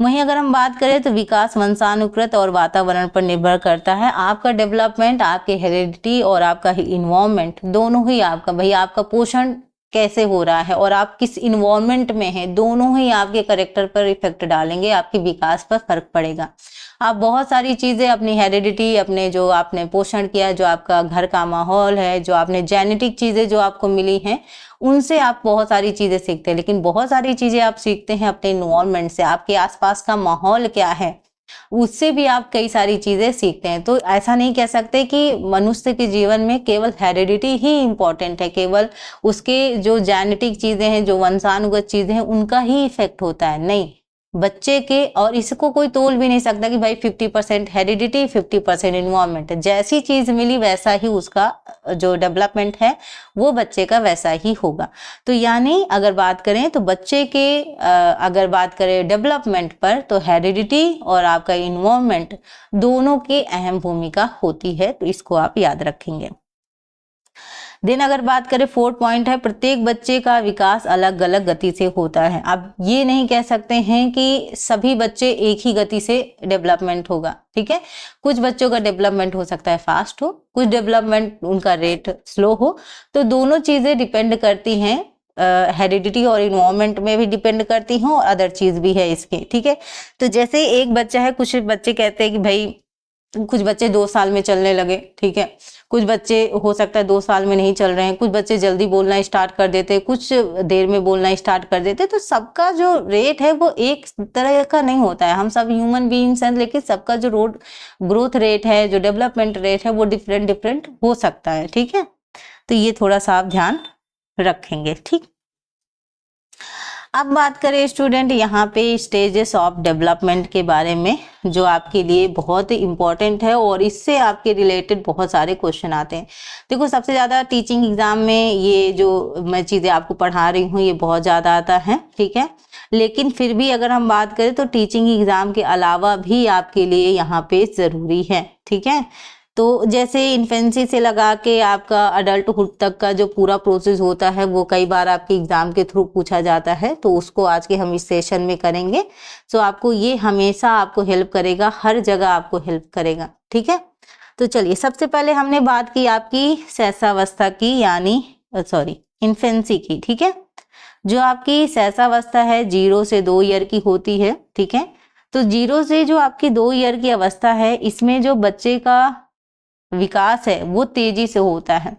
वहीं अगर हम बात करें तो विकास वंशानुक्रत और वातावरण पर निर्भर करता है। आपका डेवलपमेंट, आपके हेरिडिटी और आपका इन्वायरमेंट दोनों ही आपका, भाई आपका पोषण कैसे हो रहा है और आप किस इन्वायरमेंट में हैं, दोनों ही आपके करेक्टर पर इफेक्ट डालेंगे, आपके विकास पर फर्क पड़ेगा। आप बहुत सारी चीजें अपनी हेरिडिटी, अपने जो आपने पोषण किया, जो आपका घर का माहौल है, जो आपने जेनेटिक चीजें जो आपको मिली हैं, उनसे आप बहुत सारी चीजें सीखते हैं, लेकिन बहुत सारी चीजें आप सीखते हैं अपने इन्वायरमेंट से, आपके आसपास का माहौल क्या है उससे भी आप कई सारी चीजें सीखते हैं। तो ऐसा नहीं कह सकते कि मनुष्य के जीवन में केवल हेरिडिटी ही इंपॉर्टेंट है, केवल उसके जो जेनेटिक चीजें हैं, जो वंशानुगत चीजें हैं उनका ही इफेक्ट होता है, नहीं। बच्चे के, और इसको कोई तोल भी नहीं सकता कि भाई 50% हेरिडिटी 50% इन्वायरमेंट, जैसी चीज मिली वैसा ही उसका जो डेवलपमेंट है वो बच्चे का वैसा ही होगा। तो यानी अगर बात करें तो बच्चे के अगर बात करें डेवलपमेंट पर, तो हेरिडिटी और आपका इन्वायरमेंट दोनों की अहम भूमिका होती है, तो इसको आप याद रखेंगे। देन अगर बात करें, 4th पॉइंट है, प्रत्येक बच्चे का विकास अलग अलग गति से होता है। आप ये नहीं कह सकते हैं कि सभी बच्चे एक ही गति से डेवलपमेंट होगा। ठीक है, कुछ बच्चों का डेवलपमेंट हो सकता है फास्ट हो, कुछ डेवलपमेंट उनका रेट स्लो हो। तो दोनों चीजें डिपेंड करती हैं, हेरिडिटी और इन्वायरमेंट में भी डिपेंड करती हैं और अदर चीज भी है इसके। ठीक है, तो जैसे एक बच्चा है, कुछ बच्चे कहते हैं कि भाई कुछ बच्चे 2 साल में चलने लगे, ठीक है, कुछ बच्चे हो सकता है 2 साल में नहीं चल रहे हैं, कुछ बच्चे जल्दी बोलना स्टार्ट कर देते, कुछ देर में बोलना स्टार्ट कर देते। तो सबका जो रेट है वो एक तरह का नहीं होता है, हम सब ह्यूमन बीइंग्स हैं, लेकिन सबका जो ग्रोथ रेट है, जो डेवलपमेंट रेट है वो डिफरेंट डिफरेंट हो सकता है, ठीक है। तो ये थोड़ा सा आप ध्यान रखेंगे, ठीक। अब बात करें स्टूडेंट यहाँ पे स्टेजेस ऑफ डेवलपमेंट के बारे में, जो आपके लिए बहुत ही इम्पोर्टेंट है और इससे आपके रिलेटेड बहुत सारे क्वेश्चन आते हैं। देखो, सबसे ज़्यादा टीचिंग एग्जाम में ये जो मैं चीज़ें आपको पढ़ा रही हूँ ये बहुत ज़्यादा आता है, ठीक है। लेकिन फिर भी अगर हम बात करें तो टीचिंग एग्जाम के अलावा भी आपके लिए यहाँ पे ज़रूरी है, ठीक है। तो जैसे इन्फेंसी से लगा के आपका अडल्टहुड तक का जो पूरा प्रोसेस होता है वो कई बार आपके एग्जाम के थ्रू पूछा जाता है, तो उसको आज के हम इस सेशन में करेंगे। सो आपको ये हमेशा आपको हेल्प करेगा, हर जगह आपको हेल्प करेगा, ठीक है। तो चलिए, सबसे पहले हमने बात की आपकी शैशवावस्था की, यानी इन्फेंसी की, ठीक है। जो आपकी शैशवावस्था है 0 से 2 ईयर की होती है, ठीक है। तो 0 से जो आपकी 2 ईयर की अवस्था है, इसमें जो बच्चे का विकास है वो तेजी से होता है,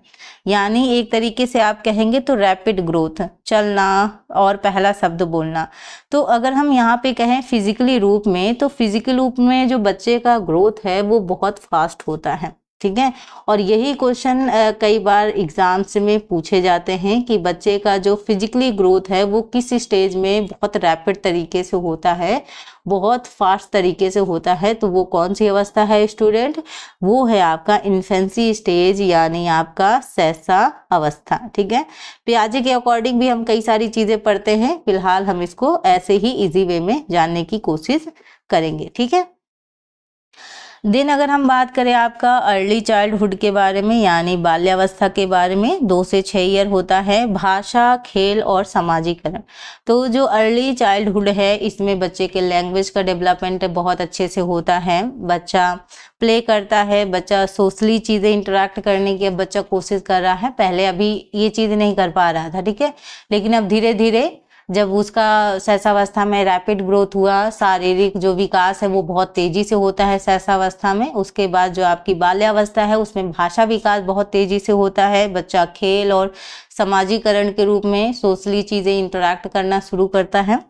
यानी एक तरीके से आप कहेंगे तो रैपिड ग्रोथ, चलना और पहला शब्द बोलना। तो अगर हम यहाँ पे कहें फिजिकली रूप में, तो फिजिकल रूप में जो बच्चे का ग्रोथ है वो बहुत फास्ट होता है, ठीक है। और यही क्वेश्चन कई बार एग्जाम्स में पूछे जाते हैं कि बच्चे का जो फिजिकली ग्रोथ है वो किस स्टेज में बहुत रैपिड तरीके से होता है, बहुत फास्ट तरीके से होता है। तो वो कौन सी अवस्था है स्टूडेंट? वो है आपका इन्फेंसी स्टेज, यानी आपका शैशव अवस्था, ठीक है। पियाजे के अकॉर्डिंग भी हम कई सारी चीजें पढ़ते हैं, फिलहाल हम इसको ऐसे ही इजी वे में जानने की कोशिश करेंगे, ठीक है। देन अगर हम बात करें आपका अर्ली चाइल्डहुड के बारे में, यानी बाल्यावस्था के बारे में, 2 से 6 ईयर होता है। भाषा, खेल और समाजीकरण। तो जो अर्ली चाइल्डहुड है इसमें बच्चे के लैंग्वेज का डेवलपमेंट बहुत अच्छे से होता है, बच्चा प्ले करता है, बच्चा सोशली चीज़ें इंटरेक्ट करने की बच्चा कोशिश कर रहा है। पहले अभी ये चीज़ नहीं कर पा रहा था, ठीक है, लेकिन अब धीरे धीरे जब उसका शैशवावस्था में रैपिड ग्रोथ हुआ, शारीरिक जो विकास है वो बहुत तेजी से होता है शैशवावस्था में। उसके बाद जो आपकी बाल्यावस्था है उसमें भाषा विकास बहुत तेजी से होता है, बच्चा खेल और समाजीकरण के रूप में सोशली चीज़ें इंटरेक्ट करना शुरू करता है,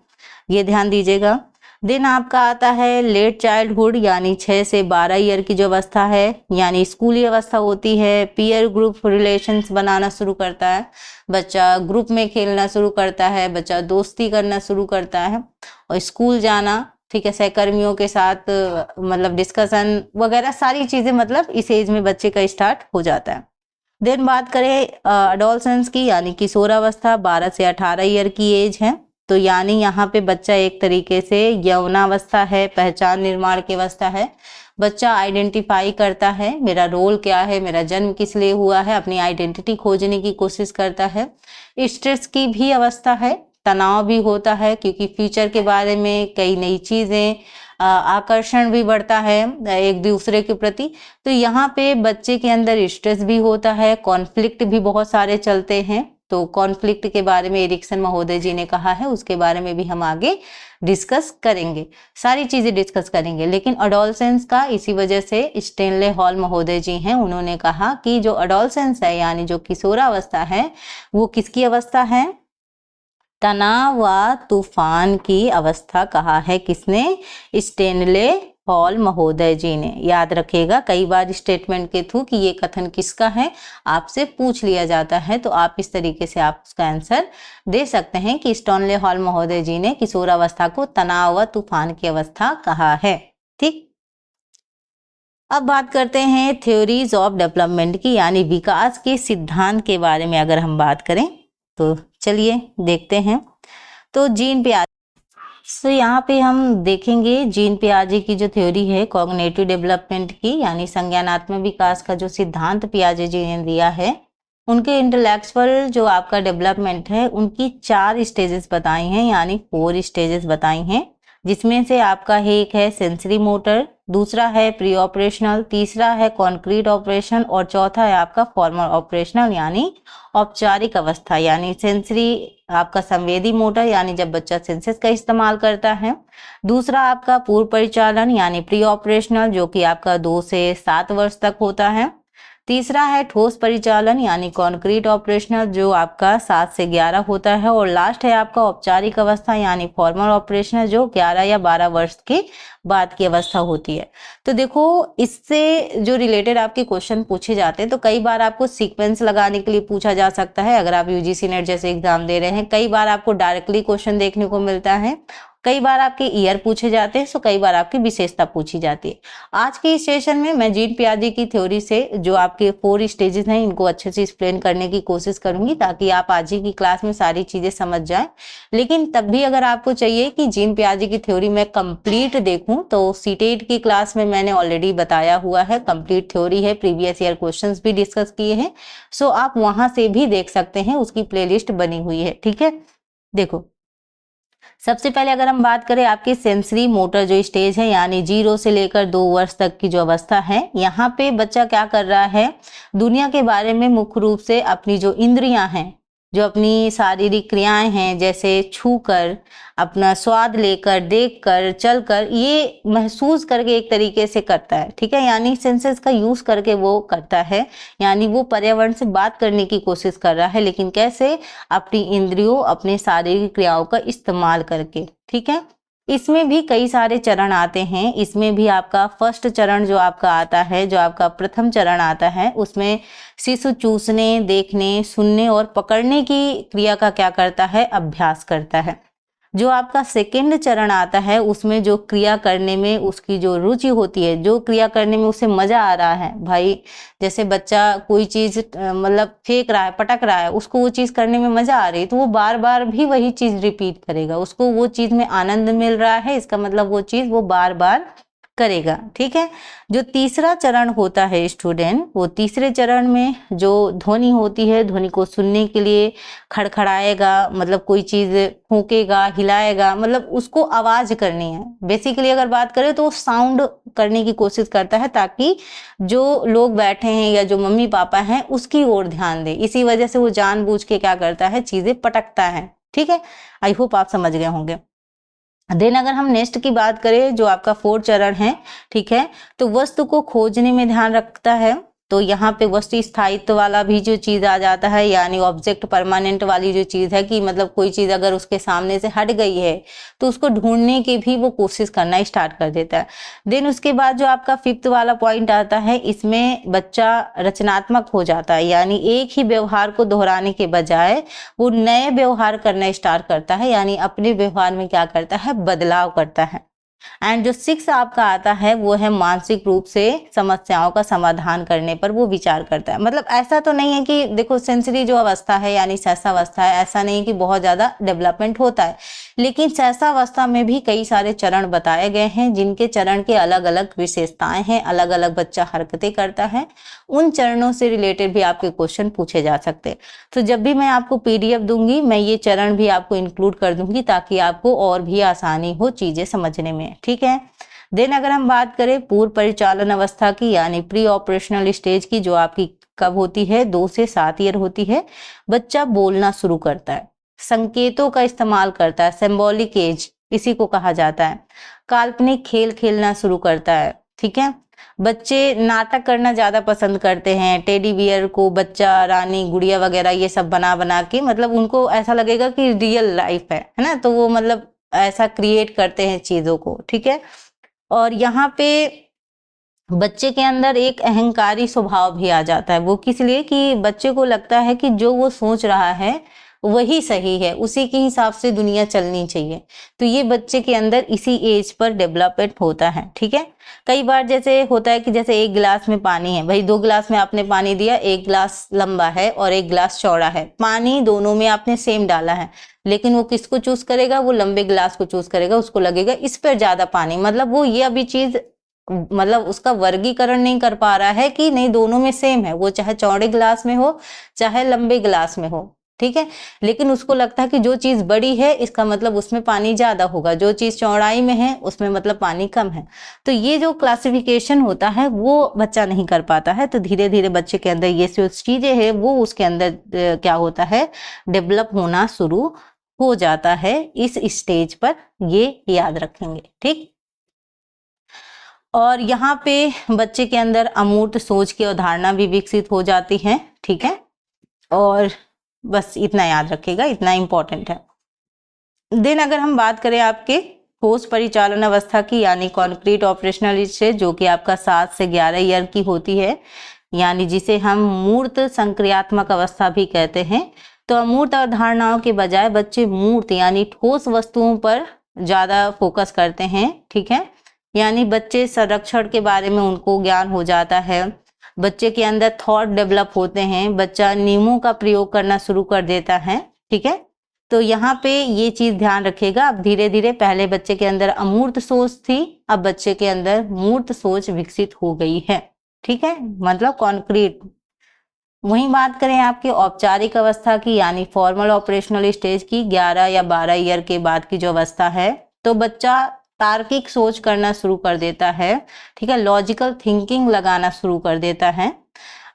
ये ध्यान दीजिएगा। देन आपका आता है लेट चाइल्डहुड, यानी 6 से 12 ईयर की जो अवस्था है, यानी स्कूली अवस्था होती है। पीयर ग्रुप रिलेशंस बनाना शुरू करता है, बच्चा ग्रुप में खेलना शुरू करता है, बच्चा दोस्ती करना शुरू करता है और स्कूल जाना, ठीक है, सहकर्मियों के साथ मतलब डिस्कशन वगैरह सारी चीज़ें मतलब इस एज में बच्चे का स्टार्ट हो जाता है। देन बात करें अडोलसेंस की, यानी किशोरावस्था, 12 से 18 ईयर की एज है। तो यानी यहाँ पे बच्चा एक तरीके से यौवनावस्था है, पहचान निर्माण की अवस्था है। बच्चा आइडेंटिफाई करता है मेरा रोल क्या है, मेरा जन्म किस लिए हुआ है, अपनी आइडेंटिटी खोजने की कोशिश करता है। स्ट्रेस की भी अवस्था है, तनाव भी होता है क्योंकि फ्यूचर के बारे में कई नई चीज़ें, आकर्षण भी बढ़ता है एक दूसरे के प्रति। तो यहाँ पे बच्चे के अंदर स्ट्रेस भी होता है, कॉन्फ्लिक्ट भी बहुत सारे चलते हैं। तो कॉन्फ्लिक्ट के बारे में एरिक्सन महोदय जी ने कहा है, उसके बारे में भी हम आगे डिस्कस करेंगे, सारी चीजें डिस्कस करेंगे। लेकिन अडोलसेंस का इसी वजह से स्टेनले हॉल महोदय जी हैं, उन्होंने कहा कि जो अडोलसेंस है यानी जो किशोरावस्था है वो किसकी अवस्था है? तनाव व तूफान की अवस्था कहा है किसने? स्टेनले हॉल महोदय जी ने। याद रखिएगा, कई बार स्टेटमेंट के थ्रू कि ये कथन किसका है आपसे पूछ लिया जाता है, तो आप इस तरीके से आप उसका आंसर दे सकते हैं कि स्टेनले हॉल महोदय जी ने किशोरावस्था को तनाव व तूफान की अवस्था कहा है, ठीक। अब बात करते हैं थ्योरीज ऑफ डेवलपमेंट की, यानी विकास के सिद्धांत के बारे में अगर हम बात करें तो चलिए देखते हैं। तो जीन पियाजे, तो यहाँ पे हम देखेंगे जीन पियाजे की जो थ्योरी है कॉग्निटिव डेवलपमेंट की, यानी संज्ञानात्मक विकास का जो सिद्धांत पियाजे जी ने दिया है, उनके इंटेलेक्चुअल जो आपका डेवलपमेंट है उनकी 4 स्टेजेस बताई हैं, यानी 4 स्टेजेस बताई हैं, जिसमें से आपका एक है सेंसरी मोटर, दूसरा है प्री ऑपरेशनल, तीसरा है कॉन्क्रीट ऑपरेशन और चौथा है आपका फॉर्मल ऑपरेशनल, यानी औपचारिक अवस्था। यानी सेंसरी आपका संवेदी मोटर यानी जब बच्चा सेंसेस का इस्तेमाल करता है। दूसरा आपका पूर्व परिचालन यानी प्री ऑपरेशनल, जो कि आपका 2 से 7 वर्ष तक होता है। तीसरा है ठोस परिचालन यानी कॉन्क्रीट ऑपरेशनल, जो आपका 7 से 11 होता है। और लास्ट है आपका औपचारिक अवस्था यानी फॉर्मल ऑपरेशनल, जो 11 या 12 वर्ष के बाद की अवस्था होती है। तो देखो, इससे जो रिलेटेड आपके क्वेश्चन पूछे जाते हैं, तो कई बार आपको सीक्वेंस लगाने के लिए पूछा जा सकता है अगर आप यूजीसी नेट जैसे एग्जाम दे रहे हैं। कई बार आपको डायरेक्टली क्वेश्चन देखने को मिलता है, कई बार आपके ईयर पूछे जाते हैं, तो कई बार आपकी विशेषता पूछी जाती है। आज के इस सेशन में मैं जीन पियाजे की थ्योरी से जो आपके 4 स्टेजेस हैं इनको अच्छे से एक्सप्लेन करने की कोशिश करूंगी, ताकि आप आज ही की क्लास में सारी चीजें समझ जाएं। लेकिन तब भी अगर आपको चाहिए कि जीन पियाजे की थ्योरी मैं कंप्लीट देखूं, तो सीटेट की क्लास में मैंने ऑलरेडी बताया हुआ है, कंप्लीट थ्योरी है, प्रीवियस ईयर क्वेश्चंस भी डिस्कस किए हैं। सो आप वहां से भी देख सकते हैं, उसकी प्लेलिस्ट बनी हुई है। ठीक है, देखो सबसे पहले अगर हम बात करें आपकी सेंसरी मोटर जो स्टेज है, यानी 0 से लेकर 2 वर्ष तक की जो अवस्था है, यहाँ पे बच्चा क्या कर रहा है, दुनिया के बारे में मुख्य रूप से अपनी जो इंद्रियां हैं, जो अपनी शारीरिक क्रियाएं हैं, जैसे छूकर, अपना स्वाद लेकर, देखकर, चलकर, ये महसूस करके एक तरीके से करता है। ठीक है, यानी सेंसेस का यूज करके वो करता है, यानी वो पर्यावरण से बात करने की कोशिश कर रहा है, लेकिन कैसे, अपनी इंद्रियों, अपने शारीरिक क्रियाओं का इस्तेमाल करके। ठीक है, इसमें भी कई सारे चरण आते हैं। इसमें भी आपका फर्स्ट चरण जो आपका आता है, जो आपका प्रथम चरण आता है, उसमें शिशु चूसने, देखने, सुनने और पकड़ने की क्रिया का क्या करता है, अभ्यास करता है। जो आपका सेकंड चरण आता है, उसमें जो क्रिया करने में उसकी जो रुचि होती है, जो क्रिया करने में उसे मजा आ रहा है, भाई जैसे बच्चा कोई चीज मतलब फेंक रहा है, पटक रहा है, उसको वो चीज करने में मजा आ रही है, तो वो बार बार भी वही चीज रिपीट करेगा, उसको वो चीज में आनंद मिल रहा है, इसका मतलब वो चीज वो बार बार करेगा। ठीक है, जो तीसरा चरण होता है स्टूडेंट, वो तीसरे चरण में जो ध्वनि होती है, ध्वनि को सुनने के लिए खड़खड़ाएगा, मतलब कोई चीज फूकेगा, हिलाएगा, मतलब उसको आवाज करनी है। बेसिकली अगर बात करें तो साउंड करने की कोशिश करता है, ताकि जो लोग बैठे हैं या जो मम्मी पापा हैं उसकी ओर ध्यान दे। इसी वजह से वो जानबूझ के क्या करता है, चीजें पटकता है। ठीक है, आई होप आप समझ गए होंगे। देन अगर हम नेक्स्ट की बात करें, जो आपका 4th चरण है, ठीक है, तो वस्तु को खोजने में ध्यान रखता है। तो यहाँ पे वस्तु स्थायित्व वाला भी जो चीज आ जाता है, यानी ऑब्जेक्ट परमानेंट वाली जो चीज है, कि मतलब कोई चीज अगर उसके सामने से हट गई है तो उसको ढूंढने की भी वो कोशिश करना स्टार्ट कर देता है। देन उसके बाद जो आपका 5th वाला पॉइंट आता है, इसमें बच्चा रचनात्मक हो जाता है, यानी एक ही व्यवहार को दोहराने के बजाय वो नए व्यवहार करना स्टार्ट करता है, यानी अपने व्यवहार में क्या करता है, बदलाव करता है। एंड जो 6 आपका आता है, वो है मानसिक रूप से समस्याओं का समाधान करने पर वो विचार करता है। मतलब ऐसा तो नहीं है कि देखो सेंसरी जो अवस्था है यानी सहसावस्था है, ऐसा नहीं है कि बहुत ज्यादा डेवलपमेंट होता है, लेकिन सहसावस्था में भी कई सारे चरण बताए गए हैं, जिनके चरण के अलग अलग विशेषताएं हैं, अलग अलग बच्चा हरकतें करता है। उन चरणों से रिलेटेड भी आपके क्वेश्चन पूछे जा सकते हैं। तो जब भी मैं आपको पीडीएफ दूंगी, मैं ये चरण भी आपको इंक्लूड कर दूंगी, ताकि आपको और भी आसानी हो चीजें समझने में। ठीक है, देन अगर हम बात करें पूर्व परिचालन अवस्था की, यानी प्री ऑपरेशनल स्टेज की, जो आपकी कब होती है, 2 से 7 ईयर होती है। बच्चा बोलना शुरू करता है, संकेतों का इस्तेमाल करता है, सिंबॉलिक एज इसी को कहा जाता है। काल्पनिक खेल खेलना शुरू करता है। ठीक है, बच्चे नाटक करना ज्यादा पसंद करते हैं, टेडी बियर को बच्चा, रानी, गुड़िया वगैरह ये सब बना बना के, मतलब उनको ऐसा लगेगा कि रियल लाइफ है ना, तो वो मतलब ऐसा क्रिएट करते हैं चीजों को। ठीक है, और यहाँ पे बच्चे के अंदर एक अहंकारी स्वभाव भी आ जाता है। वो किस लिए, कि बच्चे को लगता है कि जो वो सोच रहा है वही सही है, उसी के हिसाब से दुनिया चलनी चाहिए। तो ये बच्चे के अंदर इसी एज पर डेवलपमेंट होता है। ठीक है, कई बार जैसे होता है कि जैसे एक गिलास में पानी है, भाई 2 गिलास में आपने पानी दिया, एक गिलास लंबा है और एक गिलास चौड़ा है, पानी दोनों में आपने सेम डाला है, लेकिन वो किसको चूज करेगा, वो लंबे गिलास को चूज करेगा, उसको लगेगा इस पर ज्यादा पानी। मतलब वो ये अभी चीज मतलब उसका वर्गीकरण नहीं कर पा रहा है कि नहीं दोनों में सेम है, वो चाहे चौड़े गिलास में हो चाहे लंबे गिलास में हो। ठीक है। लेकिन उसको लगता है कि जो चीज बड़ी है इसका मतलब उसमें पानी ज्यादा होगा, जो चीज चौड़ाई में है उसमें मतलब पानी कम है। तो ये जो क्लासिफिकेशन होता है वो बच्चा नहीं कर पाता है। तो धीरे धीरे बच्चे के अंदर ये जो चीजें है वो उसके अंदर क्या होता है, डेवलप होना शुरू हो जाता है इस स्टेज पर, ये याद रखेंगे। ठीक। और यहाँ पे बच्चे के अंदर अमूर्त सोच की अवधारणा भी विकसित हो जाती है। ठीक है। और बस इतना याद रखिएगा, इतना इंपॉर्टेंट है। देन अगर हम बात करें आपके ठोस परिचालन अवस्था की, यानी कॉन्क्रीट ऑपरेशनल स्टेज, जो कि आपका 7 से 11 ईयर की होती है, यानी जिसे हम मूर्त संक्रियात्मक अवस्था भी कहते हैं। तो अमूर्त अवधारणाओं के बजाय बच्चे मूर्त यानी ठोस वस्तुओं पर ज्यादा फोकस करते हैं। ठीक है। यानी बच्चे संरक्षण के बारे में उनको ज्ञान हो जाता है, बच्चे के अंदर थॉट डेवलप होते हैं, बच्चा नियमों का प्रयोग करना शुरू कर देता है। ठीक है। तो यहाँ पे ये चीज ध्यान रखिएगा। अब धीरे धीरे पहले बच्चे के अंदर अमूर्त सोच थी, अब बच्चे के अंदर मूर्त सोच विकसित हो गई है। ठीक है, मतलब कॉन्क्रीट। वहीं बात करें आपके औपचारिक अवस्था की, यानी फॉर्मल ऑपरेशनल स्टेज की, 11 या 12 ईयर के बाद की जो अवस्था है, तो बच्चा तार्किक सोच करना शुरू कर देता है। ठीक है, लॉजिकल थिंकिंग लगाना शुरू कर देता है,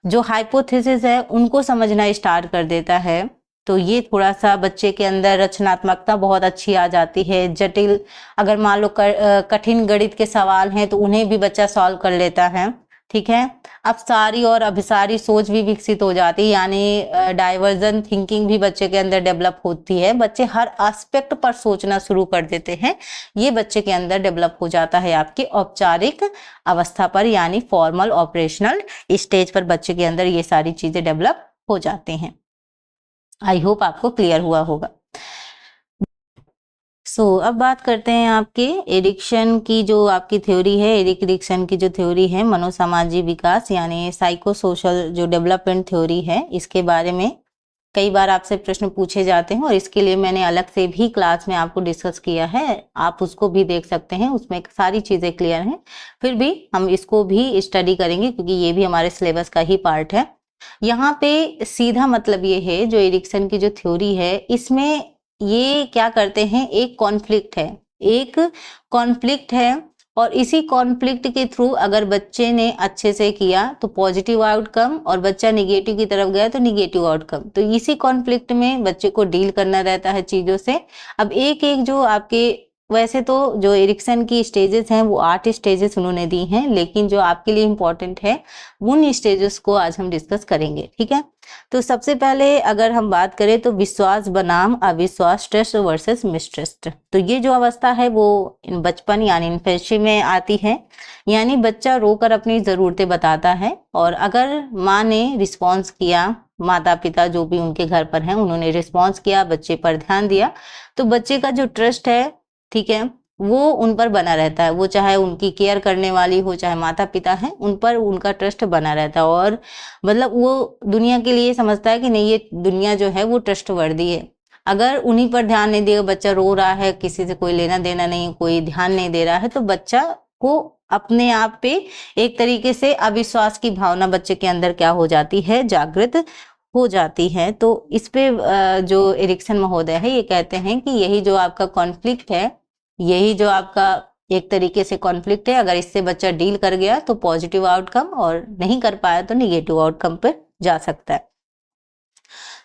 जो हाइपोथेसिस है उनको समझना स्टार्ट कर देता है। तो ये थोड़ा सा बच्चे के अंदर रचनात्मकता बहुत अच्छी आ जाती है। जटिल, अगर मान लो कठिन गणित के सवाल हैं तो उन्हें भी बच्चा सॉल्व कर लेता है। ठीक है। अब सारी और अभिसारी सोच भी विकसित हो जाती है, यानी डाइवर्जन थिंकिंग भी बच्चे के अंदर डेवलप होती है। बच्चे हर एस्पेक्ट पर सोचना शुरू कर देते हैं। ये बच्चे के अंदर डेवलप हो जाता है आपकी औपचारिक अवस्था पर, यानी फॉर्मल ऑपरेशनल स्टेज पर बच्चे के अंदर ये सारी चीजें डेवलप हो जाती हैं। आई होप आपको क्लियर हुआ होगा। अब बात करते हैं आपके एरिक्सन की जो आपकी थ्योरी है, एरिक एरिक्सन की जो थ्योरी है मनोसामाजिक विकास यानी साइको सोशल जो डेवलपमेंट थ्योरी है, इसके बारे में कई बार आपसे प्रश्न पूछे जाते हैं और इसके लिए मैंने अलग से भी क्लास में आपको डिस्कस किया है, आप उसको भी देख सकते हैं, उसमें सारी चीजें क्लियर हैं। फिर भी हम इसको भी स्टडी करेंगे क्योंकि ये भी हमारे सिलेबस का ही पार्ट है। यहाँ पे सीधा मतलब ये है, जो एरिक्सन की जो थ्योरी है इसमें ये क्या करते हैं, एक कॉन्फ्लिक्ट है और इसी कॉन्फ्लिक्ट के थ्रू अगर बच्चे ने अच्छे से किया तो पॉजिटिव आउटकम, और बच्चा निगेटिव की तरफ गया तो निगेटिव आउटकम। तो इसी कॉन्फ्लिक्ट में बच्चे को डील करना रहता है चीजों से। अब एक एक जो आपके, वैसे तो जो एरिक्सन की स्टेजेस हैं वो 8 स्टेजेस उन्होंने दी हैं, लेकिन जो आपके लिए इम्पोर्टेंट है उन स्टेजेस को आज हम डिस्कस करेंगे। ठीक है। तो सबसे पहले अगर हम बात करें तो विश्वास बनाम अविश्वास, ट्रस्ट वर्सेस मिसट्रस्ट। तो ये जो अवस्था है वो बचपन यानी इन्फेंसी में आती है, यानी बच्चा रोकर अपनी जरूरतें बताता है और अगर माँ ने रिस्पॉन्स किया, माता पिता जो भी उनके घर पर हैं उन्होंने रिस्पॉन्स किया, बच्चे पर ध्यान दिया, तो बच्चे का जो ट्रस्ट है, ठीक है, वो उन पर बना रहता है। वो चाहे उनकी केयर करने वाली हो, चाहे माता पिता हैं, उन पर उनका ट्रस्ट बना रहता है और मतलब वो दुनिया के लिए समझता है कि नहीं, ये दुनिया जो है वो ट्रस्टवर्दी है। अगर उन्हीं पर ध्यान नहीं देगा, बच्चा रो रहा है, किसी से कोई लेना देना नहीं, कोई ध्यान नहीं दे रहा है, तो बच्चा को अपने आप पे एक तरीके से अविश्वास की भावना बच्चे के अंदर क्या हो जाती है, जागृत हो जाती है। तो इस पे जो एरिक्सन महोदय है ये कहते हैं कि यही जो आपका कॉन्फ्लिक्ट है, यही जो आपका एक तरीके से कॉन्फ्लिक्ट है, अगर इससे बच्चा डील कर गया तो पॉजिटिव आउटकम, और नहीं कर पाया तो निगेटिव आउटकम पे जा सकता है।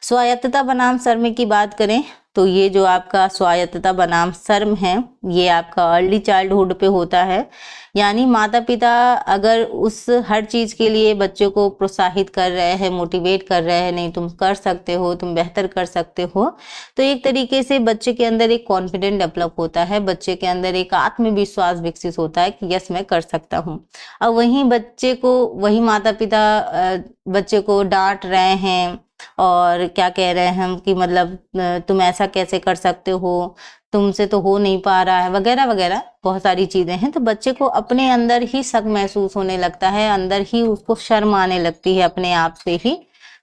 स्वायत्तता बनाम शर्म की बात करें तो ये जो आपका स्वायत्तता बनाम शर्म है ये आपका अर्ली चाइल्डहुड पे होता है, यानी माता पिता अगर उस हर चीज के लिए बच्चों को प्रोत्साहित कर रहे हैं, मोटिवेट कर रहे हैं, नहीं तुम कर सकते हो, तुम बेहतर कर सकते हो, तो एक तरीके से बच्चे के अंदर एक कॉन्फिडेंट डेवलप होता है, बच्चे के अंदर एक आत्मविश्वास विकसित होता है कि यस मैं कर सकता हूँ। और वहीं बच्चे को, वही माता पिता बच्चे को डांट रहे हैं और क्या कह रहे हैं हम कि मतलब तुम ऐसा कैसे कर सकते हो, तुमसे तो हो नहीं पा रहा है, वगैरह वगैरह बहुत सारी चीजें हैं, तो बच्चे को अपने अंदर ही शक महसूस होने लगता है, अंदर ही उसको शर्म आने लगती है अपने आप से ही।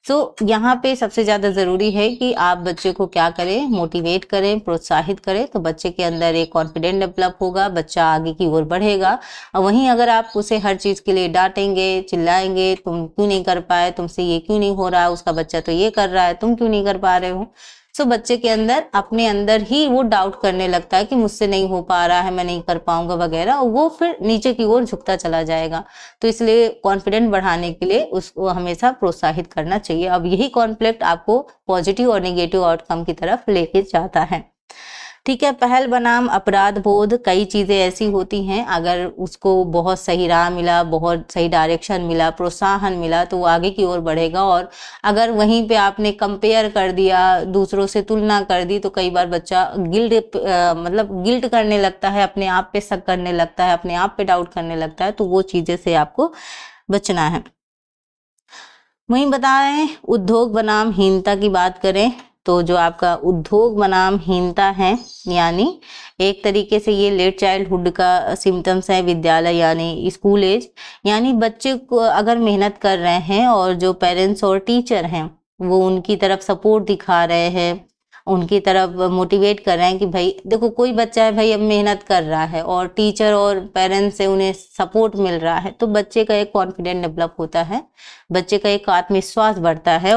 सो यहाँ पे सबसे ज़्यादा ज़रूरी है कि आप बच्चे को क्या करें, मोटिवेट करें, प्रोत्साहित करें, तो बच्चे के अंदर एक कॉन्फिडेंट डेवलप होगा, बच्चा आगे की ओर बढ़ेगा। और वहीं अगर आप उसे हर चीज़ के लिए डांटेंगे, चिल्लाएंगे, तुम क्यों नहीं कर पाए, तुमसे ये क्यों नहीं हो रहा, उसका बच्चा तो ये कर रहा है, तुम क्यों नहीं कर पा रहे हो, सो बच्चे के अंदर अपने अंदर ही वो डाउट करने लगता है कि मुझसे नहीं हो पा रहा है, मैं नहीं कर पाऊंगा वगैरह, और वो फिर नीचे की ओर झुकता चला जाएगा। तो इसलिए कॉन्फिडेंट बढ़ाने के लिए उसको हमेशा प्रोत्साहित करना चाहिए। अब यही कॉन्फ्लिक्ट आपको पॉजिटिव और नेगेटिव आउटकम की तरफ लेके जाता है। ठीक है, पहल बनाम अपराध बोध, कई चीज़ें ऐसी होती हैं, अगर उसको बहुत सही राह मिला, बहुत सही डायरेक्शन मिला, प्रोत्साहन मिला, तो वो आगे की ओर बढ़ेगा। और अगर वहीं पे आपने कंपेयर कर दिया, दूसरों से तुलना कर दी, तो कई बार बच्चा गिल्ट करने लगता है, अपने आप पे शक करने लगता है, अपने आप पे डाउट करने लगता है। तो वो चीज़ें से आपको बचना है। वहीं बताएं उद्योग बनाम हीनता की बात करें, तो जो आपका उद्योग बनाम हीनता है, यानी एक तरीके से ये लेट चाइल्डहुड का सिम्टम्स है, विद्यालय यानी स्कूल एज, यानी बच्चे को अगर मेहनत कर रहे हैं और जो पेरेंट्स और टीचर हैं वो उनकी तरफ सपोर्ट दिखा रहे हैं, उनकी तरफ मोटिवेट कर रहे हैं कि भाई देखो कोई बच्चा है भाई अब मेहनत कर रहा है और टीचर और पेरेंट्स से उन्हें सपोर्ट मिल रहा है, तो बच्चे का एक कॉन्फिडेंस डेवलप होता है, बच्चे का एक आत्मविश्वास बढ़ता है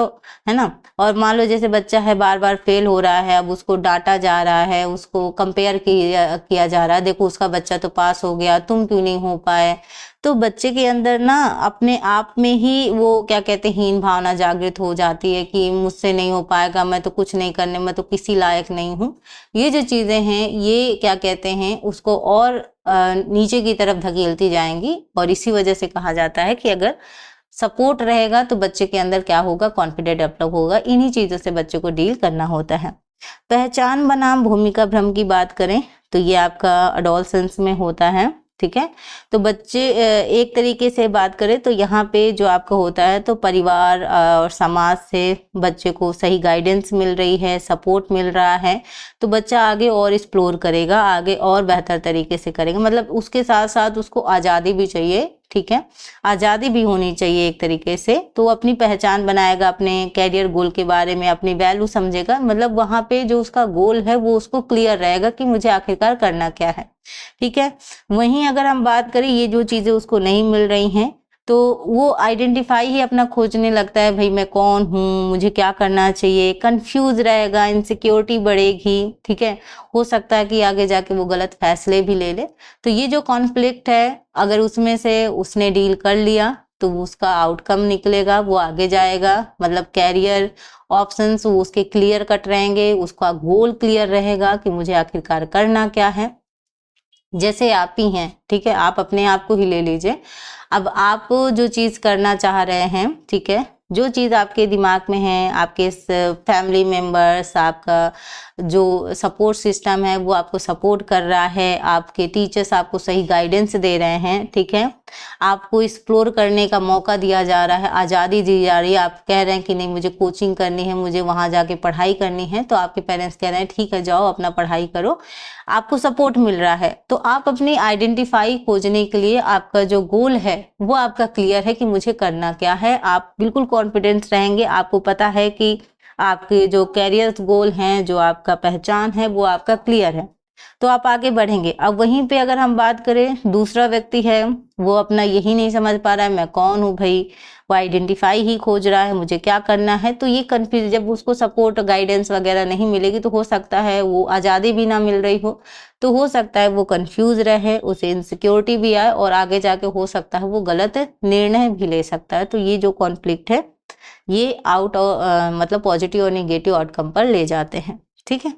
ना। और मान लो जैसे बच्चा है बार बार फेल हो रहा है, अब उसको डांटा जा रहा है, उसको कंपेयर किया जा रहा है, देखो उसका बच्चा तो पास हो गया, तुम क्यों नहीं हो पाए, तो बच्चे के अंदर ना अपने आप में ही वो क्या कहते हैं, हीन भावना जागृत हो जाती है कि मुझसे नहीं हो पाएगा, मैं तो कुछ नहीं करने, मैं तो किसी लायक नहीं हूँ। ये जो चीज़ें हैं ये क्या कहते हैं उसको और नीचे की तरफ धकेलती जाएंगी। और इसी वजह से कहा जाता है कि अगर सपोर्ट रहेगा तो बच्चे के अंदर क्या होगा, कॉन्फिडेंट डेवलप होगा। इन्हीं चीज़ों से बच्चे को डील करना होता है। पहचान बनाम भूमिका भ्रम की बात करें तो ये आपका अडोलसेंस में होता है। ठीक है, तो बच्चे एक तरीके से बात करें तो यहाँ पे जो आपका होता है, तो परिवार और समाज से बच्चे को सही गाइडेंस मिल रही है, सपोर्ट मिल रहा है, तो बच्चा आगे और एक्सप्लोर करेगा, आगे और बेहतर तरीके से करेगा। मतलब उसके साथ साथ उसको आज़ादी भी चाहिए। ठीक है, आज़ादी भी होनी चाहिए एक तरीके से, तो अपनी पहचान बनाएगा, अपने कैरियर गोल के बारे में अपनी वैल्यू समझेगा। मतलब वहाँ पे जो उसका गोल है वो उसको क्लियर रहेगा कि मुझे आखिरकार करना क्या है। ठीक है, वहीं अगर हम बात करें ये जो चीज़ें उसको नहीं मिल रही हैं, तो वो आइडेंटिफाई ही अपना खोजने लगता है, भाई मैं कौन हूँ, मुझे क्या करना चाहिए, कंफ्यूज रहेगा, इनसिक्योरिटी बढ़ेगी। ठीक है, हो सकता है कि आगे जाके वो गलत फैसले भी ले ले। तो ये जो कॉन्फ्लिक्ट है अगर उसमें से उसने डील कर लिया तो उसका आउटकम निकलेगा, वो आगे जाएगा, मतलब कैरियर ऑप्शंस उसके क्लियर कट रहेंगे, उसका गोल क्लियर रहेगा कि मुझे आखिरकार करना क्या है। जैसे आप ही हैं, ठीक है, आप अपने आप को ही ले लीजिए, अब आप जो चीज़ करना चाह रहे हैं, ठीक है, जो चीज़ आपके दिमाग में है, आपके फैमिली मेम्बर्स, आपका जो सपोर्ट सिस्टम है वो आपको सपोर्ट कर रहा है, आपके टीचर्स आपको सही गाइडेंस दे रहे हैं। ठीक है, आपको एक्सप्लोर करने का मौका दिया जा रहा है, आज़ादी दी जा रही है। आप कह रहे हैं कि नहीं मुझे कोचिंग करनी है, मुझे वहाँ जाके पढ़ाई करनी है, तो आपके पेरेंट्स कह रहे हैं ठीक है जाओ अपना पढ़ाई करो, आपको सपोर्ट मिल रहा है। तो आप अपनी आइडेंटिफाई खोजने के लिए आपका जो गोल है वो आपका क्लियर है कि मुझे करना क्या है, आप बिल्कुल कॉन्फिडेंस रहेंगे, आपको पता है कि आपके जो कैरियर गोल हैं, जो आपका पहचान है वो आपका क्लियर है, तो आप आगे बढ़ेंगे। अब वहीं पे अगर हम बात करें दूसरा व्यक्ति है, वो अपना यही नहीं समझ पा रहा है मैं कौन हूँ भाई, वो आइडेंटिफाई ही खोज रहा है मुझे क्या करना है, तो ये कंफ्यूज, जब उसको सपोर्ट गाइडेंस वगैरह नहीं मिलेगी तो हो सकता है वो आज़ादी भी ना मिल रही हो, तो हो सकता है वो कंफ्यूज रहे, उसे इनसिक्योरिटी भी आए और आगे जाके हो सकता है वो गलत निर्णय भी ले सकता है। तो ये जो कॉन्फ्लिक्ट है ये मतलब पॉजिटिव और नेगेटिव आउटकम पर ले जाते हैं। ठीक है।